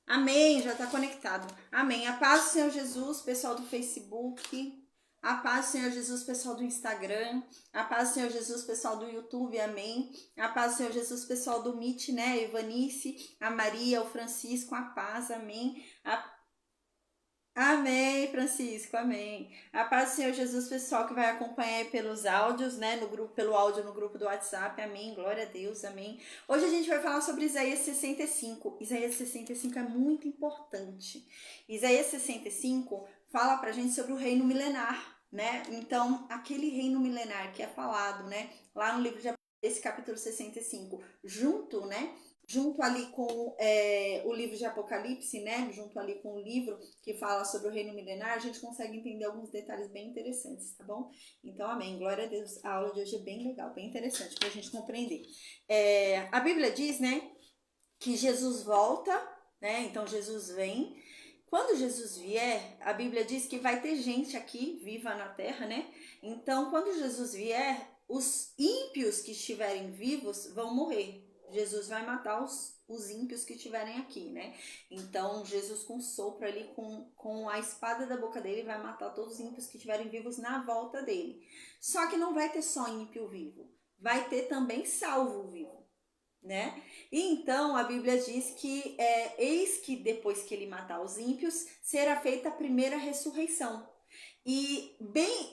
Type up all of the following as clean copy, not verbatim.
Amém, já está conectado. Amém. A paz do Senhor Jesus, pessoal do Facebook. A paz do Senhor Jesus, pessoal do Instagram. A paz do Senhor Jesus, pessoal do YouTube. Amém. A paz do Senhor Jesus, pessoal do Meet, né? A Ivanice, a Maria, o Francisco. A paz, amém. Amém, Francisco, amém. A paz do Senhor Jesus, pessoal que vai acompanhar aí pelos áudios, né, no grupo, pelo áudio no grupo do WhatsApp, amém, glória a Deus, amém. Hoje a gente vai falar sobre Isaías 65. Isaías 65 é muito importante. Isaías 65 fala pra gente sobre o reino milenar, né? Então, aquele reino milenar que é falado, né, lá no livro de esse capítulo 65, junto ali com o livro de Apocalipse, né? Junto ali com o livro que fala sobre o reino milenar, a gente consegue entender alguns detalhes bem interessantes, tá bom? Então, amém. Glória a Deus. A aula de hoje é bem legal, bem interessante pra gente compreender. A Bíblia diz, né, que Jesus volta, né? Então, Jesus vem. Quando Jesus vier, a Bíblia diz que vai ter gente aqui viva na terra, né? Então, quando Jesus vier, os ímpios que estiverem vivos vão morrer. Jesus vai matar os ímpios que estiverem aqui, né? Então, Jesus com sopro ali, com a espada da boca dele, vai matar todos os ímpios que estiverem vivos na volta dele. Só que não vai ter só ímpio vivo, vai ter também salvo vivo, né? E então a Bíblia diz que eis que depois que ele matar os ímpios, será feita a primeira ressurreição. E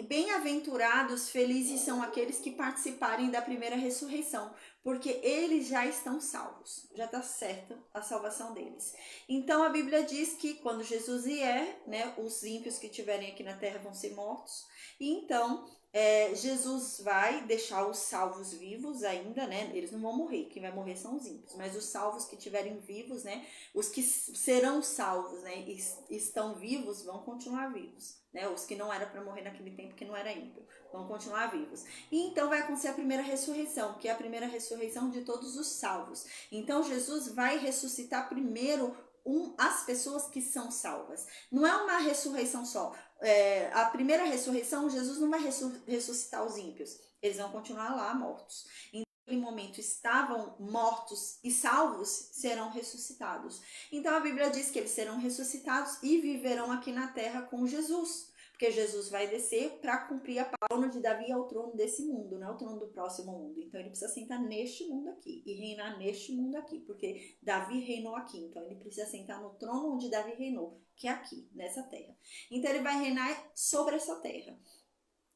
bem-aventurados, felizes são aqueles que participarem da primeira ressurreição, porque eles já estão salvos, já está certa a salvação deles. Então a Bíblia diz que quando Jesus vier, né, os ímpios que estiverem aqui na terra vão ser mortos, e então Jesus vai deixar os salvos vivos ainda, né? Eles não vão morrer, quem vai morrer são os ímpios, mas os salvos que estiverem vivos, né? Os que serão salvos, né? Estão vivos, vão continuar vivos, né? Os que não eram para morrer naquele tempo, que não era ímpio, vão continuar vivos. E então vai acontecer a primeira ressurreição, que é a primeira ressurreição de todos os salvos. Então Jesus vai ressuscitar primeiro as pessoas que são salvas. Não é uma ressurreição só. A primeira ressurreição, Jesus não vai ressuscitar os ímpios. Eles vão continuar lá mortos. Naquele momento estavam mortos e salvos, serão ressuscitados. Então a Bíblia diz que eles serão ressuscitados e viverão aqui na terra com Jesus. Porque Jesus vai descer para cumprir a trono de Davi ao trono desse mundo, não é o trono do próximo mundo. Então ele precisa sentar neste mundo aqui e reinar neste mundo aqui, porque Davi reinou aqui. Então ele precisa sentar no trono onde Davi reinou, que é aqui, nessa terra. Então ele vai reinar sobre essa terra.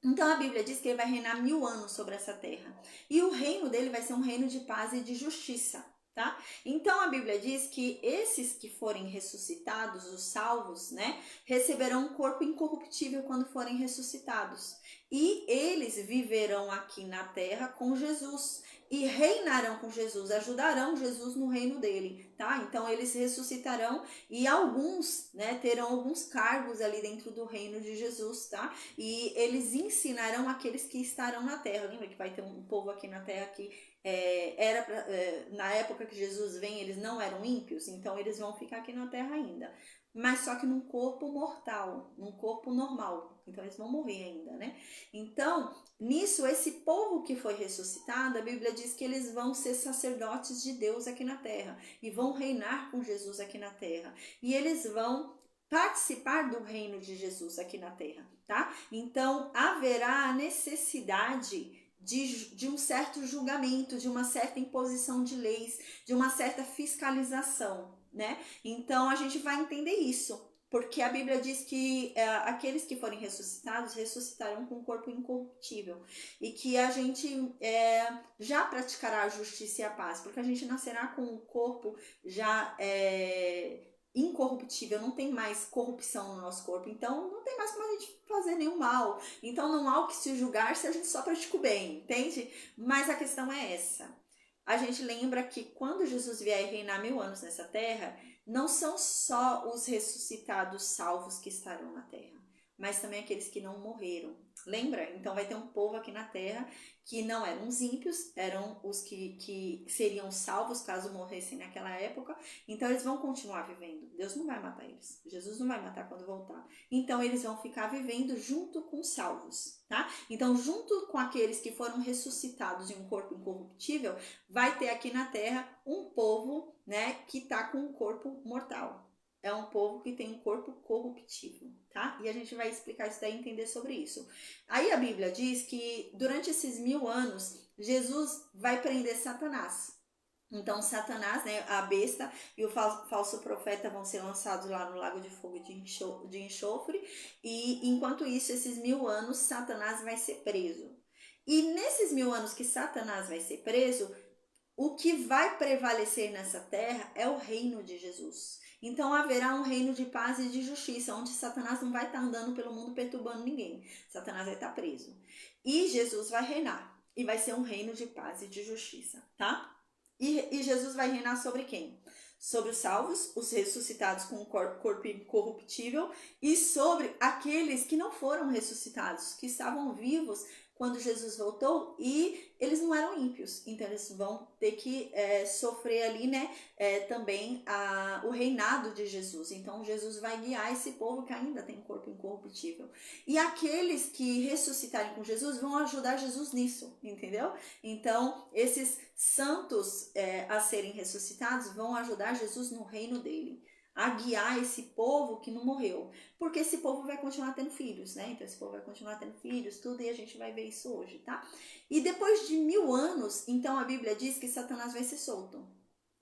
Então a Bíblia diz que ele vai reinar 1000 anos sobre essa terra. E o reino dele vai ser um reino de paz e de justiça. Tá? Então a Bíblia diz que esses que forem ressuscitados, os salvos, né, receberão um corpo incorruptível quando forem ressuscitados. E eles viverão aqui na terra com Jesus e reinarão com Jesus, ajudarão Jesus no reino dele, tá? Então eles ressuscitarão e alguns, né, terão alguns cargos ali dentro do reino de Jesus, tá? E eles ensinarão aqueles que estarão na terra. Lembra que vai ter um povo aqui na terra que na época que Jesus vem, eles não eram ímpios, então eles vão ficar aqui na terra ainda, mas só que num corpo mortal, num corpo normal, então eles vão morrer ainda, né? Então, nisso, esse povo que foi ressuscitado, a Bíblia diz que eles vão ser sacerdotes de Deus aqui na terra, e vão reinar com Jesus aqui na terra, e eles vão participar do reino de Jesus aqui na terra, tá? Então, haverá a necessidade de um certo julgamento, de uma certa imposição de leis, de uma certa fiscalização, né? Então a gente vai entender isso, porque a Bíblia diz que aqueles que forem ressuscitados ressuscitarão com um corpo incorruptível e que a gente já praticará a justiça e a paz, porque a gente nascerá com um corpo já incorruptível, não tem mais corrupção no nosso corpo, então não tem mais como a gente fazer nenhum mal, então não há o que se julgar se a gente só pratica o bem, entende? Mas a questão é essa, a gente lembra que quando Jesus vier reinar 1000 anos nessa terra, não são só os ressuscitados salvos que estarão na terra, mas também aqueles que não morreram. Lembra? Então vai ter um povo aqui na terra que não eram os ímpios, eram os que seriam salvos caso morressem naquela época. Então eles vão continuar vivendo. Deus não vai matar eles. Jesus não vai matar quando voltar. Então eles vão ficar vivendo junto com os salvos, tá? Então junto com aqueles que foram ressuscitados em um corpo incorruptível, vai ter aqui na terra um povo, né, que tá com um corpo mortal. é um povo que tem um corpo corruptível, tá? E a gente vai explicar isso daí e entender sobre isso. Aí a Bíblia diz que durante esses 1000 anos, Jesus vai prender Satanás. Então, Satanás, né, a besta e o falso profeta vão ser lançados lá no lago de fogo de enxofre. E enquanto isso, esses 1000 anos, Satanás vai ser preso. E nesses 1000 anos que Satanás vai ser preso, o que vai prevalecer nessa terra é o reino de Jesus. Então haverá um reino de paz e de justiça, onde Satanás não vai estar andando pelo mundo perturbando ninguém. Satanás vai estar preso. E Jesus vai reinar. E vai ser um reino de paz e de justiça, tá? E Jesus vai reinar sobre quem? Sobre os salvos, os ressuscitados com o corpo incorruptível, e sobre aqueles que não foram ressuscitados, que estavam vivos quando Jesus voltou, e eles não eram ímpios, então eles vão ter que sofrer ali, né, também o reinado de Jesus. Então Jesus vai guiar esse povo que ainda tem corpo incorruptível. E aqueles que ressuscitarem com Jesus vão ajudar Jesus nisso, entendeu? Então esses santos a serem ressuscitados vão ajudar Jesus no reino dele, a guiar esse povo que não morreu, porque esse povo vai continuar tendo filhos, né? Então esse povo vai continuar tendo filhos, tudo, e a gente vai ver isso hoje, tá? E depois de 1000 anos, então a Bíblia diz que Satanás vai ser solto.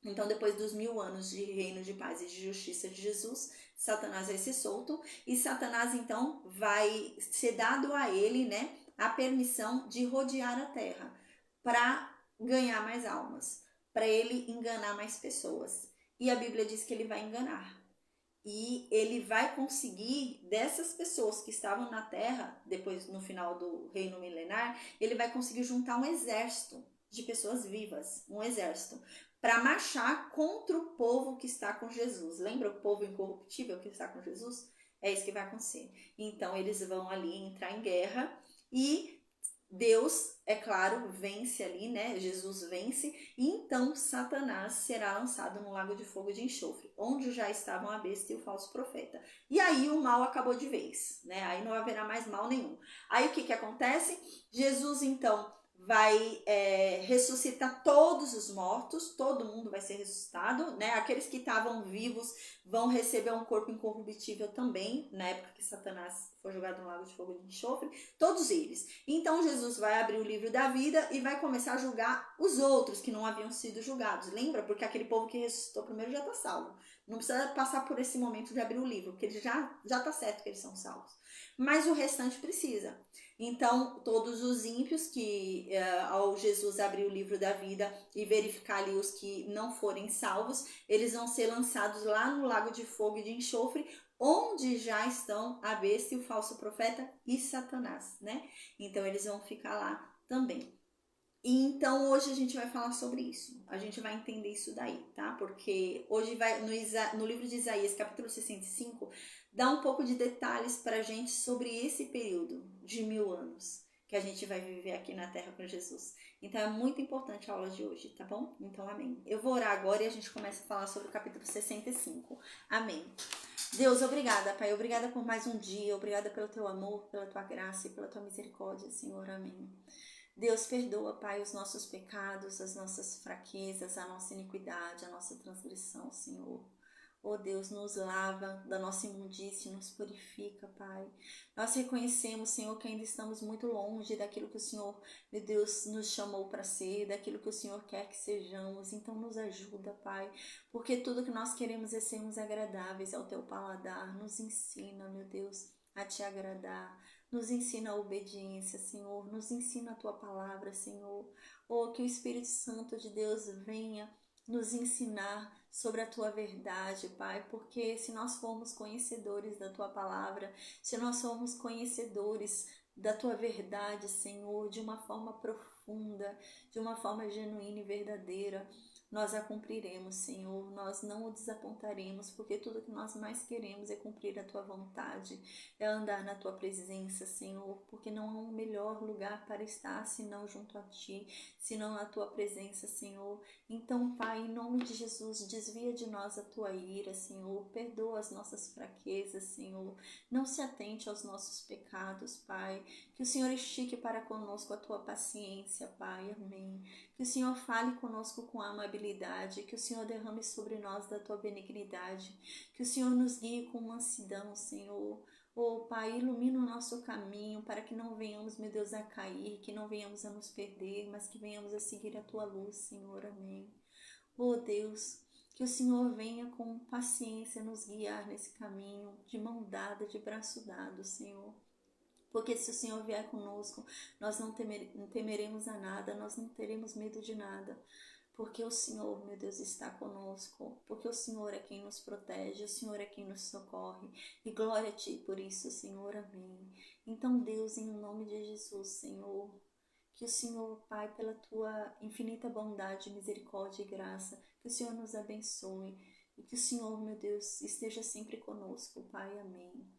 Então depois dos 1000 anos de reino de paz e de justiça de Jesus, Satanás vai ser solto, e Satanás então vai ser dado a ele, né, a permissão de rodear a terra para ganhar mais almas, para ele enganar mais pessoas. E a Bíblia diz que ele vai enganar. E ele vai conseguir, dessas pessoas que estavam na terra, depois no final do reino milenar, ele vai conseguir juntar um exército de pessoas vivas, um exército, para marchar contra o povo que está com Jesus. Lembra o povo incorruptível que está com Jesus? É isso que vai acontecer. Então eles vão ali entrar em guerra e Deus, é claro, vence ali, né? Jesus vence, e então Satanás será lançado no lago de fogo de enxofre, onde já estavam a besta e o falso profeta. E aí o mal acabou de vez, né? Aí não haverá mais mal nenhum. Aí o que acontece? Jesus, então, vai ressuscitar todos os mortos, todo mundo vai ser ressuscitado, né? Aqueles que estavam vivos vão receber um corpo incorruptível também, na época que Satanás foi jogado no lago de fogo de enxofre, todos eles. Então Jesus vai abrir o livro da vida e vai começar a julgar os outros que não haviam sido julgados. Lembra? Porque aquele povo que ressuscitou primeiro já está salvo. Não precisa passar por esse momento de abrir o livro, porque ele já está certo que eles são salvos. Mas o restante precisa. Então, todos os ímpios que, ao Jesus abrir o livro da vida e verificar ali os que não forem salvos, eles vão ser lançados lá no lago de fogo e de enxofre, onde já estão a besta e o falso profeta e Satanás, né? Então, eles vão ficar lá também. E então hoje a gente vai falar sobre isso. A gente vai entender isso daí, tá? Porque hoje vai no livro de Isaías, capítulo 65, dá um pouco de detalhes pra gente sobre esse período de 1000 anos que a gente vai viver aqui na Terra com Jesus. Então é muito importante a aula de hoje, tá bom? Então amém. Eu vou orar agora e a gente começa a falar sobre o capítulo 65. Amém. Deus, obrigada, Pai. Obrigada por mais um dia. Obrigada pelo teu amor, pela tua graça e pela tua misericórdia, Senhor. Amém. Deus, perdoa, Pai, os nossos pecados, as nossas fraquezas, a nossa iniquidade, a nossa transgressão, Senhor. Oh Deus, nos lava da nossa imundície, nos purifica, Pai. Nós reconhecemos, Senhor, que ainda estamos muito longe daquilo que o Senhor, meu Deus, nos chamou para ser, daquilo que o Senhor quer que sejamos. Então nos ajuda, Pai, porque tudo que nós queremos é sermos agradáveis ao Teu paladar. Nos ensina, meu Deus, a Te agradar. Nos ensina a obediência, Senhor. Nos ensina a Tua palavra, Senhor. Oh, que o Espírito Santo de Deus venha nos ensinar sobre a Tua verdade, Pai. Porque se nós formos conhecedores da Tua palavra, se nós formos conhecedores da Tua verdade, Senhor, de uma forma profunda, de uma forma genuína e verdadeira, nós a cumpriremos, Senhor. Nós não o desapontaremos, porque tudo que nós mais queremos é cumprir a Tua vontade, é andar na Tua presença, Senhor, porque não há um melhor lugar para estar senão junto a Ti, senão na Tua presença, Senhor. Então, Pai, em nome de Jesus, desvia de nós a Tua ira, Senhor, perdoa as nossas fraquezas, Senhor, não se atente aos nossos pecados, Pai, que o Senhor estique para conosco a Tua paciência, Pai, amém. Que o Senhor fale conosco com amabilidade, vulnerabilidade, que o Senhor derrame sobre nós da tua benignidade, que o Senhor nos guie com mansidão, Senhor. Oh, Pai, ilumina o nosso caminho para que não venhamos, meu Deus, a cair, que não venhamos a nos perder, mas que venhamos a seguir a tua luz, Senhor. Amém. Oh, Deus, que o Senhor venha com paciência nos guiar nesse caminho, de mão dada, de braço dado, Senhor. Porque se o Senhor vier conosco, nós não temeremos a nada, nós não teremos medo de nada. Porque o Senhor, meu Deus, está conosco. Porque o Senhor é quem nos protege, o Senhor é quem nos socorre. E glória a Ti por isso, Senhor. Amém. Então, Deus, em nome de Jesus, Senhor, que o Senhor, Pai, pela Tua infinita bondade, misericórdia e graça, que o Senhor nos abençoe. E que o Senhor, meu Deus, esteja sempre conosco, Pai. Amém.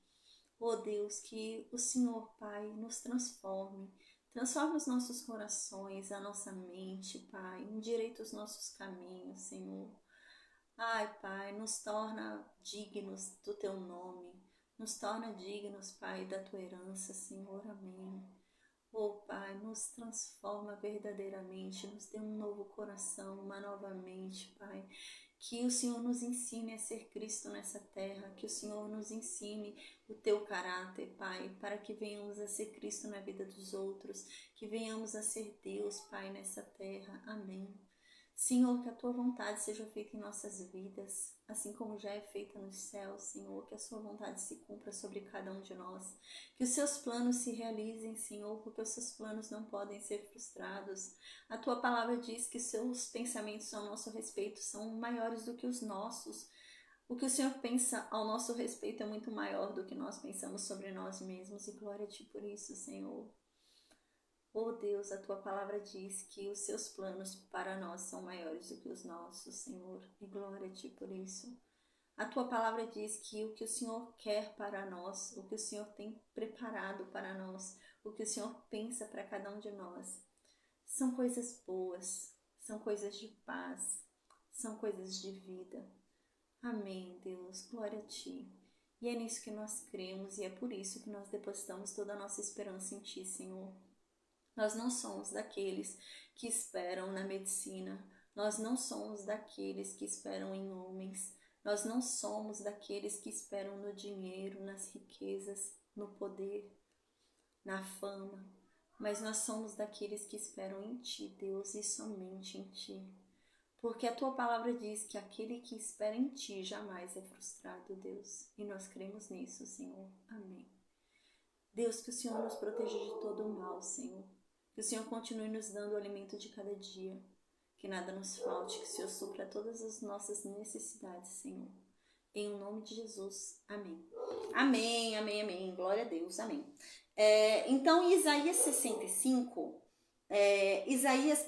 Oh Deus, que o Senhor, Pai, nos transforme os nossos corações, a nossa mente, Pai, endireita os nossos caminhos, Senhor. Ai, Pai, nos torna dignos do Teu nome, nos torna dignos, Pai, da Tua herança, Senhor. Amém. Oh, Pai, nos transforma verdadeiramente, nos dê um novo coração, uma nova mente, Pai. Que o Senhor nos ensine a ser Cristo nessa terra, que o Senhor nos ensine o Teu caráter, Pai, para que venhamos a ser Cristo na vida dos outros, que venhamos a ser Deus, Pai, nessa terra. Amém. Senhor, que a Tua vontade seja feita em nossas vidas, assim como já é feita nos céus, Senhor, que a Sua vontade se cumpra sobre cada um de nós, que os Seus planos se realizem, Senhor, porque os Seus planos não podem ser frustrados. A Tua palavra diz que Seus pensamentos ao nosso respeito são maiores do que os nossos. O que o Senhor pensa ao nosso respeito é muito maior do que nós pensamos sobre nós mesmos, e glória a Ti por isso, Senhor. Oh Deus, a Tua palavra diz que os Seus planos para nós são maiores do que os nossos, Senhor, e glória a Ti por isso. A Tua palavra diz que o que o Senhor quer para nós, o que o Senhor tem preparado para nós, o que o Senhor pensa para cada um de nós, são coisas boas, são coisas de paz, são coisas de vida. Amém, Deus, glória a Ti. E é nisso que nós cremos e é por isso que nós depositamos toda a nossa esperança em Ti, Senhor. Nós não somos daqueles que esperam na medicina, nós não somos daqueles que esperam em homens, nós não somos daqueles que esperam no dinheiro, nas riquezas, no poder, na fama, mas nós somos daqueles que esperam em Ti, Deus, e somente em Ti. Porque a Tua palavra diz que aquele que espera em Ti jamais é frustrado, Deus, e nós cremos nisso, Senhor. Amém. Deus, que o Senhor nos proteja de todo o mal, Senhor. Que o Senhor continue nos dando o alimento de cada dia. Que nada nos falte, que o Senhor supra todas as nossas necessidades, Senhor. Em nome de Jesus. Amém. Amém, amém, amém. Glória a Deus. Amém. Então, em Isaías 65, Isaías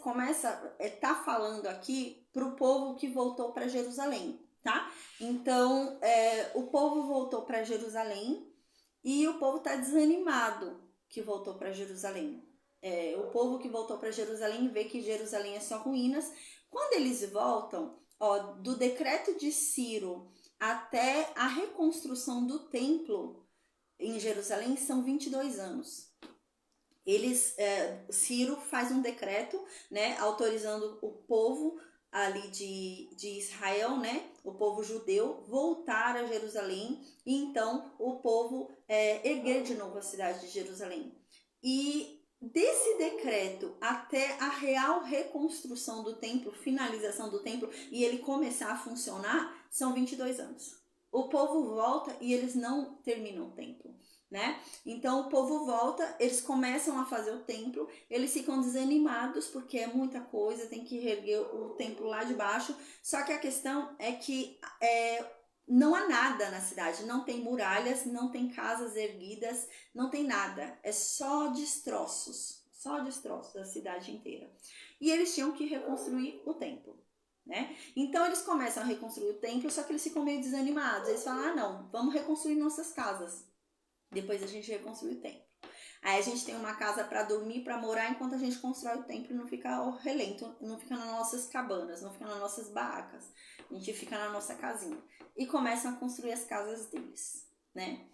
tá falando aqui para o povo que voltou para Jerusalém, tá? Então, o povo voltou para Jerusalém e o povo está desanimado que voltou para Jerusalém. O povo que voltou para Jerusalém vê que Jerusalém é só ruínas. Quando eles voltam, do decreto de Ciro até a reconstrução do templo em Jerusalém são 22 anos. Ciro faz um decreto, né, autorizando o povo ali de Israel, né, o povo judeu, voltar a Jerusalém, e então o povo erguer de novo a cidade de Jerusalém. E desse decreto até a real reconstrução do templo, finalização do templo, e ele começar a funcionar, são 22 anos. O povo volta e eles não terminam o templo, né? Então o povo volta, eles começam a fazer o templo, eles ficam desanimados porque é muita coisa, tem que reerguer o templo lá de baixo. Só que a questão é que não há nada na cidade, não tem muralhas, não tem casas erguidas, não tem nada, é só destroços da cidade inteira. E eles tinham que reconstruir o templo, né? Então eles começam a reconstruir o templo, só que eles ficam meio desanimados. Eles falam, não, vamos reconstruir nossas casas, depois a gente reconstrui o templo. Aí a gente tem uma casa para dormir, para morar, enquanto a gente constrói o templo e não fica ao relento, não fica nas nossas cabanas, não fica nas nossas barracas. A gente fica na nossa casinha. E começam a construir as casas deles, né?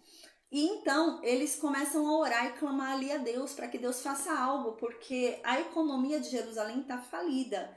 E então eles começam a orar e clamar ali a Deus para que Deus faça algo, porque a economia de Jerusalém está falida.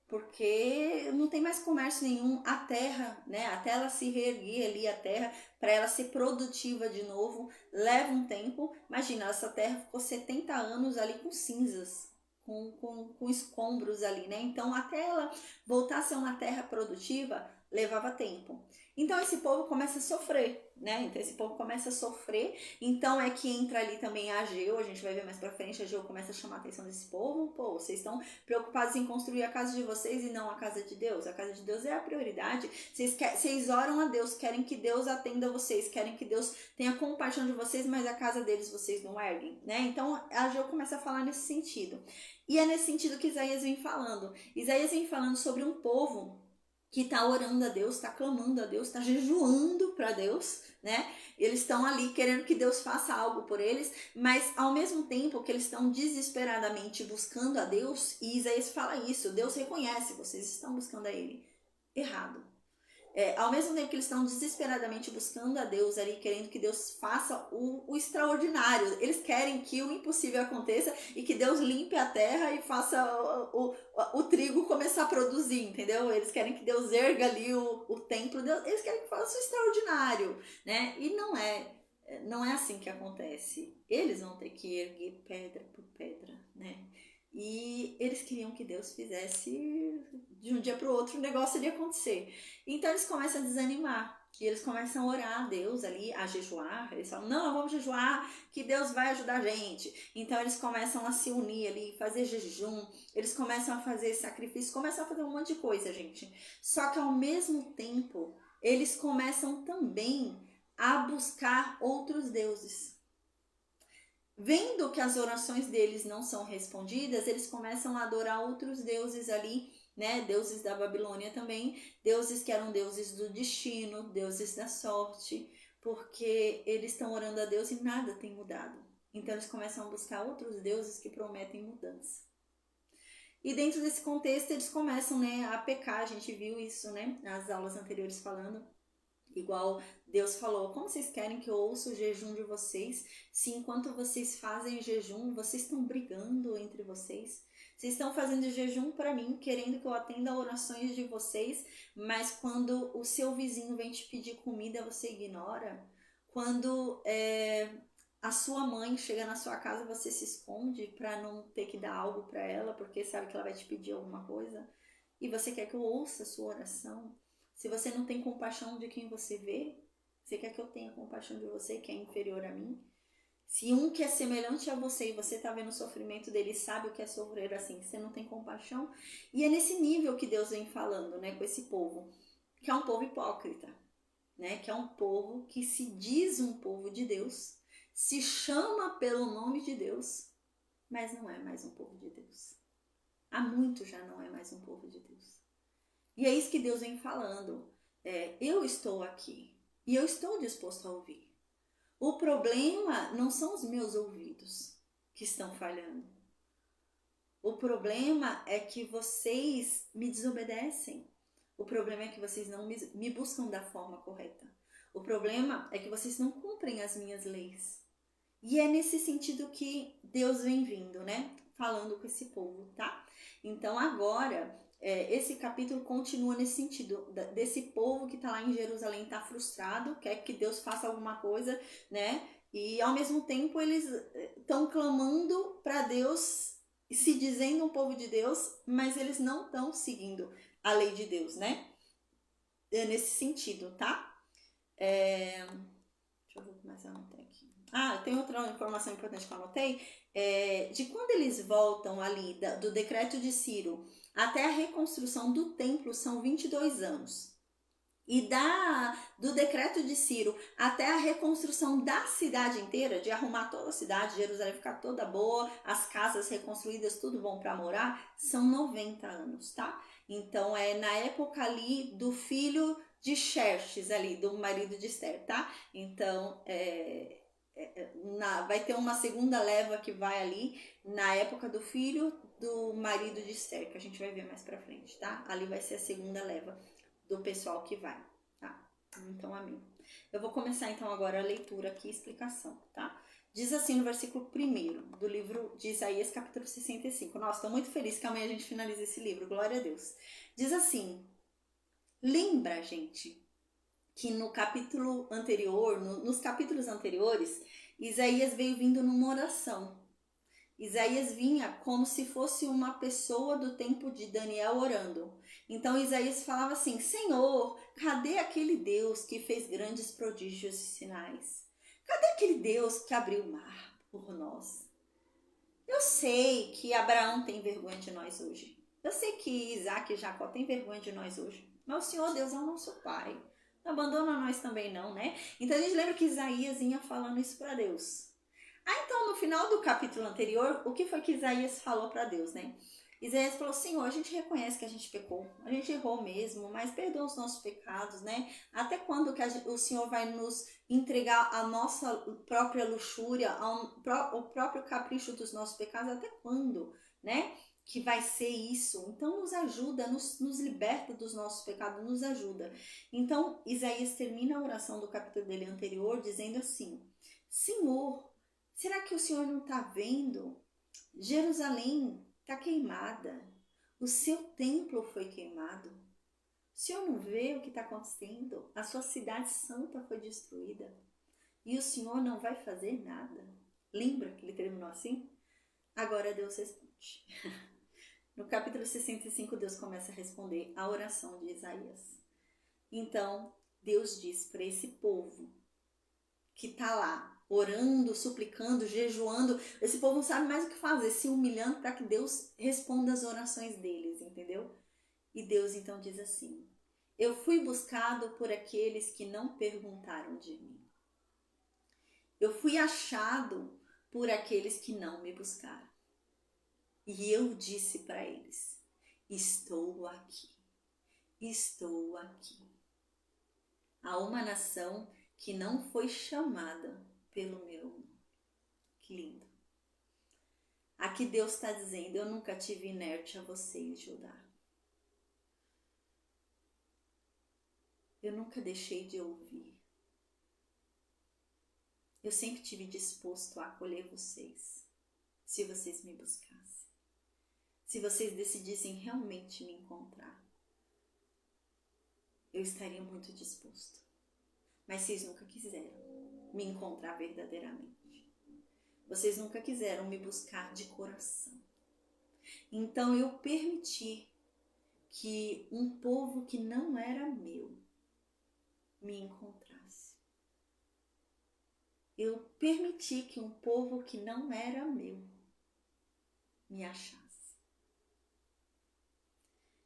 porque não tem mais comércio nenhum, a terra, né, até ela se reerguer ali, a terra, para ela ser produtiva de novo, leva um tempo. Imagina, essa terra ficou 70 anos ali com cinzas, com escombros ali, né? Então, até ela voltar a ser uma terra produtiva, levava tempo. Então, esse povo começa a sofrer, né? Então, esse povo começa a sofrer. Então, é que entra ali também a Ageu, a gente vai ver mais pra frente, a Ageu começa a chamar a atenção desse povo. Pô, vocês estão preocupados em construir a casa de vocês e não a casa de Deus. A casa de Deus é a prioridade. Vocês oram a Deus, querem que Deus atenda vocês, querem que Deus tenha compaixão de vocês, mas a casa deles vocês não erguem, né? Então, a Ageu começa a falar nesse sentido. E é nesse sentido que Isaías vem falando. Isaías vem falando sobre um povo que está orando a Deus, está clamando a Deus, está jejuando para Deus, né? Eles estão ali querendo que Deus faça algo por eles, mas ao mesmo tempo que eles estão desesperadamente buscando a Deus, e Isaías fala isso, Deus reconhece, vocês estão buscando a Ele. Errado. Ao mesmo tempo que eles estão desesperadamente buscando a Deus ali, querendo que Deus faça o extraordinário, eles querem que o impossível aconteça e que Deus limpe a terra e faça o trigo começar a produzir, entendeu? Eles querem que Deus erga ali o templo, eles querem que faça o extraordinário, né? E não é assim que acontece. Eles vão ter que erguer pedra por pedra, né? E eles queriam que Deus fizesse de um dia para o outro o negócio ia acontecer. Então eles começam a desanimar. E eles começam a orar a Deus ali, a jejuar. Eles falam, não, vamos jejuar, que Deus vai ajudar a gente. Então eles começam a se unir ali, fazer jejum. Eles começam a fazer sacrifício, começam a fazer um monte de coisa, gente. Só que ao mesmo tempo, eles começam também a buscar outros deuses. Vendo que as orações deles não são respondidas, eles começam a adorar outros deuses ali, né? Deuses da Babilônia também, deuses que eram deuses do destino, deuses da sorte, porque eles estão orando a Deus e nada tem mudado. Então eles começam a buscar outros deuses que prometem mudança. E dentro desse contexto eles começam, né, a pecar, a gente viu isso, né, nas aulas anteriores falando. Igual Deus falou, como vocês querem que eu ouça o jejum de vocês, se enquanto vocês fazem jejum, vocês estão brigando entre vocês? Vocês estão fazendo jejum para mim, querendo que eu atenda a orações de vocês, mas quando o seu vizinho vem te pedir comida, você ignora? Quando a sua mãe chega na sua casa, você se esconde para não ter que dar algo para ela, porque sabe que ela vai te pedir alguma coisa? E você quer que eu ouça a sua oração? Se você não tem compaixão de quem você vê, você quer que eu tenha compaixão de você, que é inferior a mim? Se um que é semelhante a você e você está vendo o sofrimento dele, sabe o que é sofrer assim, você não tem compaixão? E é nesse nível que Deus vem falando, né, com esse povo, que é um povo hipócrita, né, que é um povo que se diz um povo de Deus, se chama pelo nome de Deus, mas não é mais um povo de Deus. Há muito já não é mais um povo de Deus. E é isso que Deus vem falando. Eu estou aqui e eu estou disposto a ouvir. O problema não são os meus ouvidos que estão falhando. O problema é que vocês me desobedecem. O problema é que vocês não me buscam da forma correta. O problema é que vocês não cumprem as minhas leis. E é nesse sentido que Deus vem vindo, né? Falando com esse povo, tá? Então agora... esse capítulo continua nesse sentido, desse povo que está lá em Jerusalém, está frustrado, quer que Deus faça alguma coisa, né? E ao mesmo tempo eles estão clamando para Deus, se dizendo um povo de Deus, mas eles não estão seguindo a lei de Deus, né? É nesse sentido, tá? Deixa eu ver o que mais eu anotei aqui. Tem outra informação importante que eu anotei. De quando eles voltam ali do decreto de Ciro até a reconstrução do templo são 22 anos. E do decreto de Ciro até a reconstrução da cidade inteira, de arrumar toda a cidade, Jerusalém ficar toda boa, as casas reconstruídas, tudo bom para morar, são 90 anos, tá? Então na época ali do filho de Xerxes ali, do marido de Esther, tá? Então vai ter uma segunda leva que vai ali na época do filho do marido de Esther, que a gente vai ver mais pra frente, tá? Ali vai ser a segunda leva do pessoal que vai, tá? Então, amém. Eu vou começar então agora a leitura aqui, explicação, tá? Diz assim no versículo 1 do livro de Isaías, capítulo 65. Nossa, estou muito feliz que amanhã a gente finalize esse livro, glória a Deus. Diz assim, lembra, gente, que no capítulo anterior, nos capítulos anteriores, Isaías veio vindo numa oração. Isaías vinha como se fosse uma pessoa do tempo de Daniel orando. Então Isaías falava assim, Senhor, cadê aquele Deus que fez grandes prodígios e sinais? Cadê aquele Deus que abriu o mar por nós? Eu sei que Abraão tem vergonha de nós hoje. Eu sei que Isaac e Jacó têm vergonha de nós hoje. Mas o Senhor Deus é o nosso Pai. Não abandona nós também não, né? Então a gente lembra que Isaías ia falando isso para Deus. Então no final do capítulo anterior, o que foi que Isaías falou para Deus, né? Isaías falou, Senhor, a gente reconhece que a gente pecou, a gente errou mesmo, mas perdoa os nossos pecados, né? Até quando que o Senhor vai nos entregar a nossa própria luxúria, o próprio capricho dos nossos pecados? Até quando, né? Que vai ser isso? Então nos ajuda, nos liberta dos nossos pecados, nos ajuda. Então Isaías termina a oração do capítulo dele anterior dizendo assim, Senhor, será que o Senhor não está vendo? Jerusalém está queimada. O seu templo foi queimado. O Senhor não vê o que está acontecendo? A sua cidade santa foi destruída. E o Senhor não vai fazer nada. Lembra que ele terminou assim? Agora Deus responde. No capítulo 65, Deus começa a responder a oração de Isaías. Então, Deus diz para esse povo que está lá, orando, suplicando, jejuando, esse povo não sabe mais o que fazer, se humilhando para que Deus responda as orações deles, entendeu? E Deus então diz assim, eu fui buscado por aqueles que não perguntaram de mim. Eu fui achado por aqueles que não me buscaram. E eu disse para eles, estou aqui, estou aqui. Há uma nação que não foi chamada pelo meu nome. Que lindo. Aqui Deus está dizendo, eu nunca tive inerte a vocês, Judá. Eu nunca deixei de ouvir. Eu sempre estive disposto a acolher vocês, se vocês me buscassem. Se vocês decidissem realmente me encontrar, eu estaria muito disposto. Mas vocês nunca quiseram me encontrar verdadeiramente. Vocês nunca quiseram me buscar de coração. Então eu permiti que um povo que não era meu me encontrasse. Eu permiti que um povo que não era meu me achasse.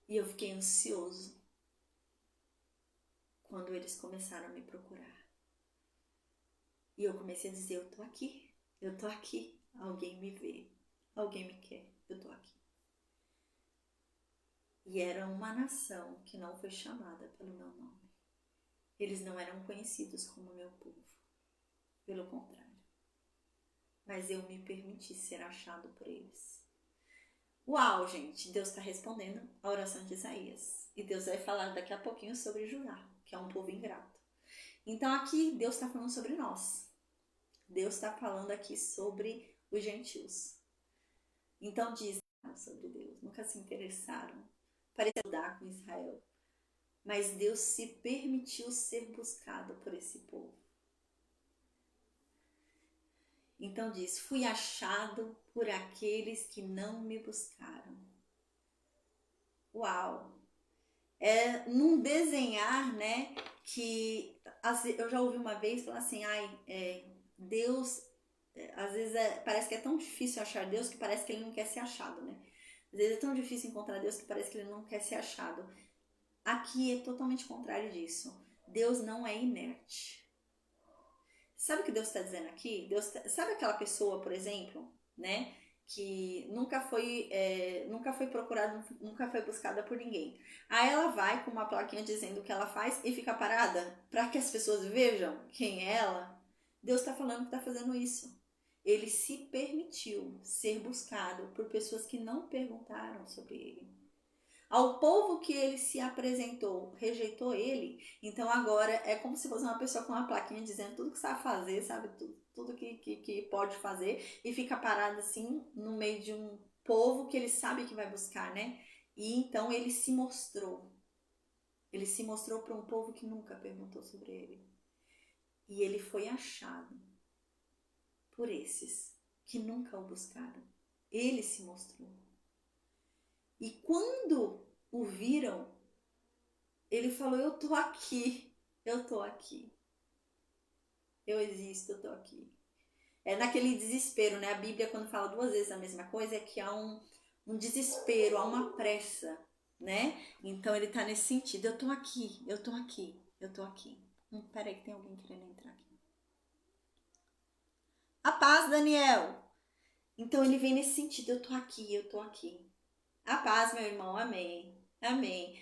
E eu fiquei ansioso quando eles começaram a me procurar. E eu comecei a dizer, eu tô aqui, alguém me vê, alguém me quer, eu tô aqui. E era uma nação que não foi chamada pelo meu nome. Eles não eram conhecidos como meu povo, pelo contrário. Mas eu me permiti ser achado por eles. Uau, gente, Deus está respondendo a oração de Isaías. E Deus vai falar daqui a pouquinho sobre Judá, que é um povo ingrato. Então aqui Deus está falando sobre nós. Deus está falando aqui sobre os gentios. Então diz sobre Deus, nunca se interessaram para ajudar com Israel. Mas Deus se permitiu ser buscado por esse povo. Então diz, fui achado por aqueles que não me buscaram. Uau! É num desenhar, né, que eu já ouvi uma vez falar assim, Deus, às vezes parece que é tão difícil achar Deus que parece que ele não quer ser achado, né? Às vezes é tão difícil encontrar Deus que parece que ele não quer ser achado. Aqui é totalmente contrário disso. Deus não é inerte. Sabe o que Deus está dizendo aqui? Sabe aquela pessoa, por exemplo, né, que nunca foi procurada, nunca foi buscada por ninguém. Aí ela vai com uma plaquinha dizendo o que ela faz e fica parada para que as pessoas vejam quem é ela. Deus está falando que está fazendo isso. Ele se permitiu ser buscado por pessoas que não perguntaram sobre ele. ao povo que ele se apresentou, rejeitou ele. Então agora é como se fosse uma pessoa com uma plaquinha dizendo tudo que sabe fazer, sabe? Tudo que pode fazer, e fica parado assim no meio de um povo que ele sabe que vai buscar, né? E então ele se mostrou. Ele se mostrou para um povo que nunca perguntou sobre ele. E ele foi achado por esses que nunca o buscaram. Ele se mostrou. E quando o viram, ele falou: eu tô aqui, eu tô aqui. Eu existo, eu tô aqui. É naquele desespero, né? A Bíblia, quando fala duas vezes a mesma coisa, é que há um desespero, há uma pressa, né? Então ele tá nesse sentido: eu tô aqui, eu tô aqui, eu tô aqui. Peraí que tem alguém querendo entrar aqui. A paz, Daniel! Então ele vem nesse sentido: eu tô aqui, eu tô aqui. A paz, meu irmão, amém. Amém.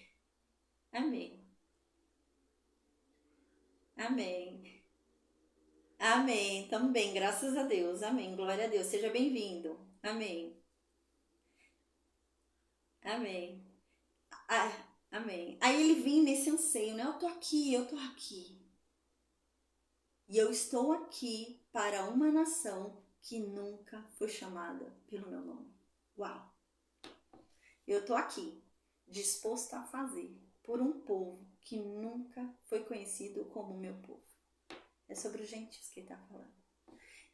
Amém. Amém. Amém. Também, graças a Deus. Amém. Glória a Deus. Seja bem-vindo. Amém. Amém. Ah, amém. Aí ele vem nesse anseio, né? Eu tô aqui, eu tô aqui. E eu estou aqui para uma nação que nunca foi chamada pelo meu nome. Uau! Eu tô aqui, disposto a fazer por um povo que nunca foi conhecido como meu povo. É sobre os gentios que ele está falando.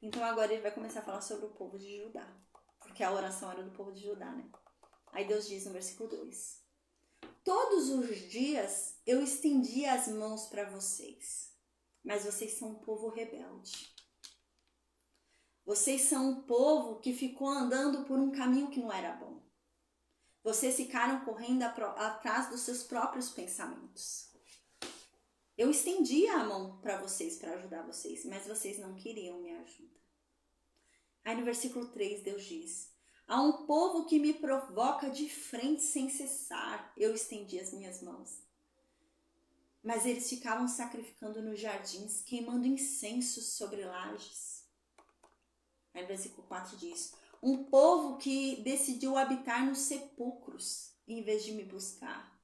Então agora ele vai começar a falar sobre o povo de Judá. Porque a oração era do povo de Judá, né? Aí Deus diz no versículo 2: todos os dias eu estendi as mãos para vocês, mas vocês são um povo rebelde. Vocês são um povo que ficou andando por um caminho que não era bom. Vocês ficaram correndo atrás dos seus próprios pensamentos. Eu estendi a mão para vocês, para ajudar vocês, mas vocês não queriam minha ajuda. Aí no versículo 3 Deus diz: há um povo que me provoca de frente sem cessar. Eu estendi as minhas mãos. Mas eles ficavam sacrificando nos jardins, queimando incensos sobre lajes. Aí no versículo 4 diz: um povo que decidiu habitar nos sepulcros em vez de me buscar.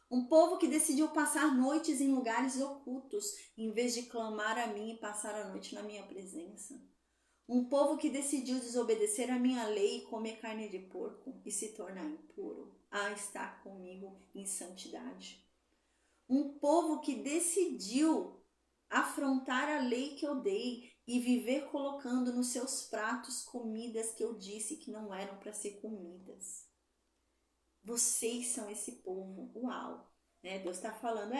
Um povo que decidiu passar noites em lugares ocultos, em vez de clamar a mim e passar a noite na minha presença. Um povo que decidiu desobedecer a minha lei e comer carne de porco e se tornar impuro, a estar comigo em santidade. Um povo que decidiu afrontar a lei que eu dei e viver colocando nos seus pratos comidas que eu disse que não eram para ser comidas. Vocês são esse povo. Uau! Né? Deus está falando,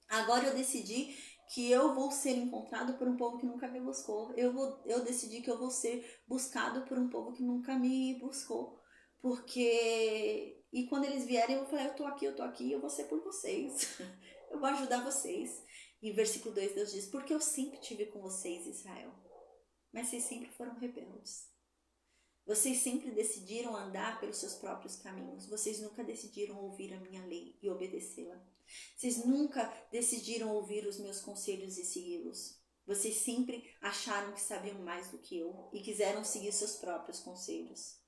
agora eu decidi que eu vou ser encontrado por um povo que nunca me buscou. Eu decidi que eu vou ser buscado por um povo que nunca me buscou. Porque... E quando eles vierem, eu vou falar: eu tô aqui, eu vou ser por vocês. Eu vou ajudar vocês. E versículo 2 Deus diz: porque eu sempre estive com vocês, Israel. Mas vocês sempre foram rebeldes. Vocês sempre decidiram andar pelos seus próprios caminhos. Vocês nunca decidiram ouvir a minha lei e obedecê-la. Vocês nunca decidiram ouvir os meus conselhos e segui-los. Vocês sempre acharam que sabiam mais do que eu e quiseram seguir seus próprios conselhos.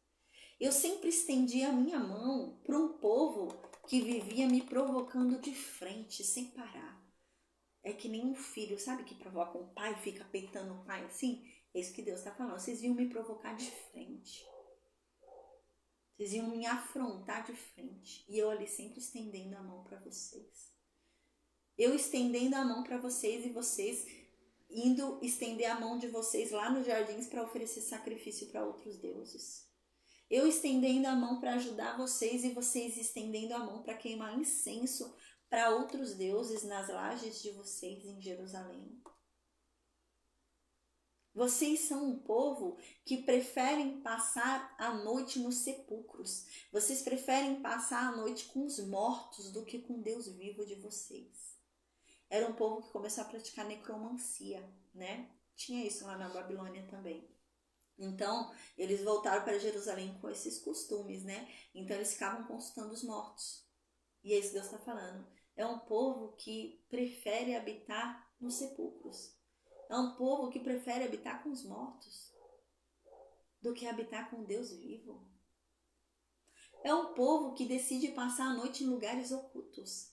Eu sempre estendi a minha mão para um povo que vivia me provocando de frente, sem parar. É que nem um filho, sabe, que provoca um pai, fica peitando o pai assim? É isso que Deus está falando. Vocês iam me provocar de frente. Vocês iam me afrontar de frente. E eu ali sempre estendendo a mão para vocês. Eu estendendo a mão para vocês e vocês indo estender a mão de vocês lá nos jardins para oferecer sacrifício para outros deuses. Eu estendendo a mão para ajudar vocês e vocês estendendo a mão para queimar incenso para outros deuses nas lajes de vocês em Jerusalém. Vocês são um povo que preferem passar a noite nos sepulcros. Vocês preferem passar a noite com os mortos do que com Deus vivo de vocês. Era um povo que começou a praticar necromancia, né? Tinha isso lá na Babilônia também. Então, eles voltaram para Jerusalém com esses costumes, né? Então, eles ficavam consultando os mortos. E é isso que Deus está falando. É um povo que prefere habitar nos sepulcros. É um povo que prefere habitar com os mortos do que habitar com Deus vivo. É um povo que decide passar a noite em lugares ocultos.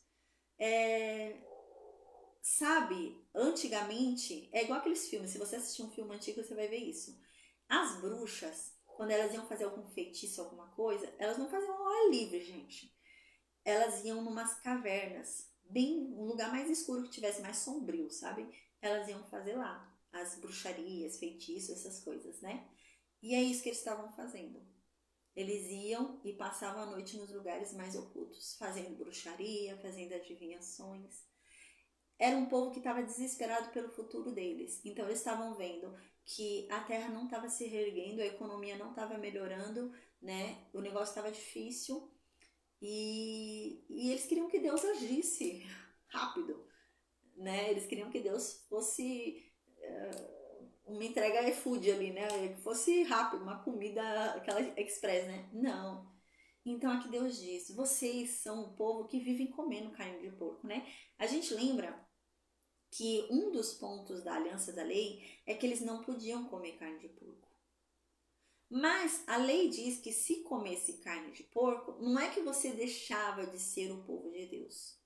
Sabe, antigamente, é igual aqueles filmes, se você assistir um filme antigo, você vai ver isso. As bruxas, quando elas iam fazer algum feitiço, alguma coisa, elas não faziam ao ar livre, gente. Elas iam numas cavernas, bem, um lugar mais escuro que tivesse mais sombrio, sabe? Elas iam fazer lá as bruxarias, feitiços, essas coisas, né? E é isso que eles estavam fazendo. Eles iam e passavam a noite nos lugares mais ocultos, fazendo bruxaria, fazendo adivinhações. Era um povo que estava desesperado pelo futuro deles. Então eles estavam vendo que a terra não estava se reerguendo, a economia não estava melhorando, né? O negócio estava difícil e eles queriam que Deus agisse rápido, né? Eles queriam que Deus fosse uma entrega iFood ali, né? Que fosse rápido, uma comida, aquela express, né? Não. Então aqui Deus diz, vocês são um povo que vivem comendo carne de porco, né? A gente lembra que um dos pontos da aliança da lei é que eles não podiam comer carne de porco. Mas a lei diz que se comesse carne de porco, não é que você deixava de ser o povo de Deus.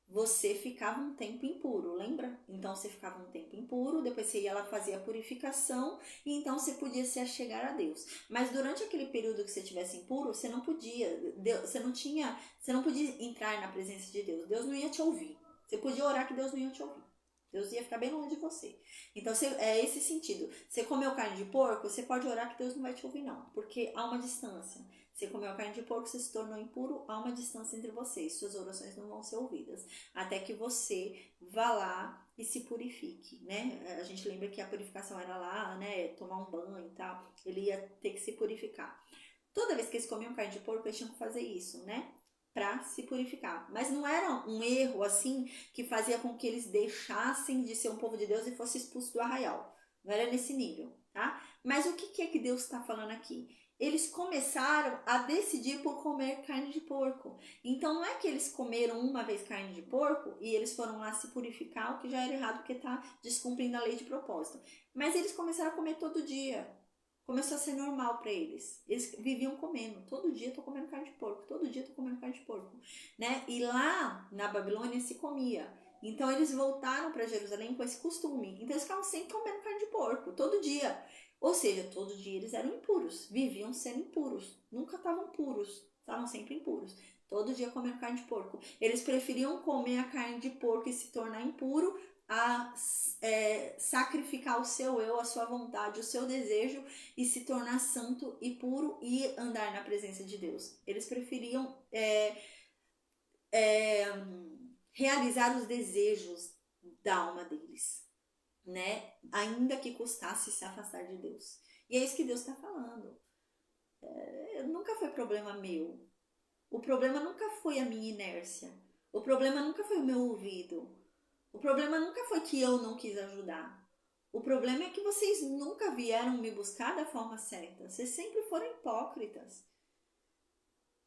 Você ficava um tempo impuro, lembra? Então você ficava um tempo impuro, depois você ia lá fazer a purificação e então você podia se achegar a Deus. Mas durante aquele período que você estivesse impuro, você não podia, você não podia entrar na presença de Deus. Deus não ia te ouvir. Você podia orar que Deus não ia te ouvir. Deus ia ficar bem longe de você. Então, é esse sentido. Você comeu carne de porco, você pode orar que Deus não vai te ouvir, não. Porque há uma distância. Você comeu carne de porco, você se tornou impuro, há uma distância entre vocês. Suas orações não vão ser ouvidas. Até que você vá lá e se purifique, né? A gente lembra que a purificação era lá, né? Tomar um banho e tal. Ele ia ter que se purificar. Toda vez que eles comiam carne de porco, eles tinham que fazer isso, né? Para se purificar. Mas não era um erro assim que fazia com que eles deixassem de ser um povo de Deus e fossem expulsos do arraial. Não era nesse nível, tá? Mas o que é que Deus está falando aqui? Eles começaram a decidir por comer carne de porco. Então não é que eles comeram uma vez carne de porco e eles foram lá se purificar, o que já era errado porque está descumprindo a lei de propósito. Mas eles começaram a comer todo dia. Começou a ser normal para eles. Eles viviam comendo. Todo dia eu tô comendo carne de porco. Todo dia eu tô comendo carne de porco. Né? E lá na Babilônia se comia. Então eles voltaram para Jerusalém com esse costume. Então eles ficavam sempre comendo carne de porco. Todo dia. Ou seja, todo dia eles eram impuros. Viviam sendo impuros. Nunca estavam puros. Estavam sempre impuros. Todo dia comendo carne de porco. Eles preferiam comer a carne de porco e se tornar impuro a sacrificar o seu eu, a sua vontade, o seu desejo e se tornar santo e puro e andar na presença de Deus. Eles preferiam realizar os desejos da alma deles, né? Ainda que custasse se afastar de Deus. E é isso que Deus está falando. Nunca foi problema meu. O problema nunca foi a minha inércia. O problema nunca foi o meu ouvido. O problema nunca foi que eu não quis ajudar. O problema é que vocês nunca vieram me buscar da forma certa. Vocês sempre foram hipócritas.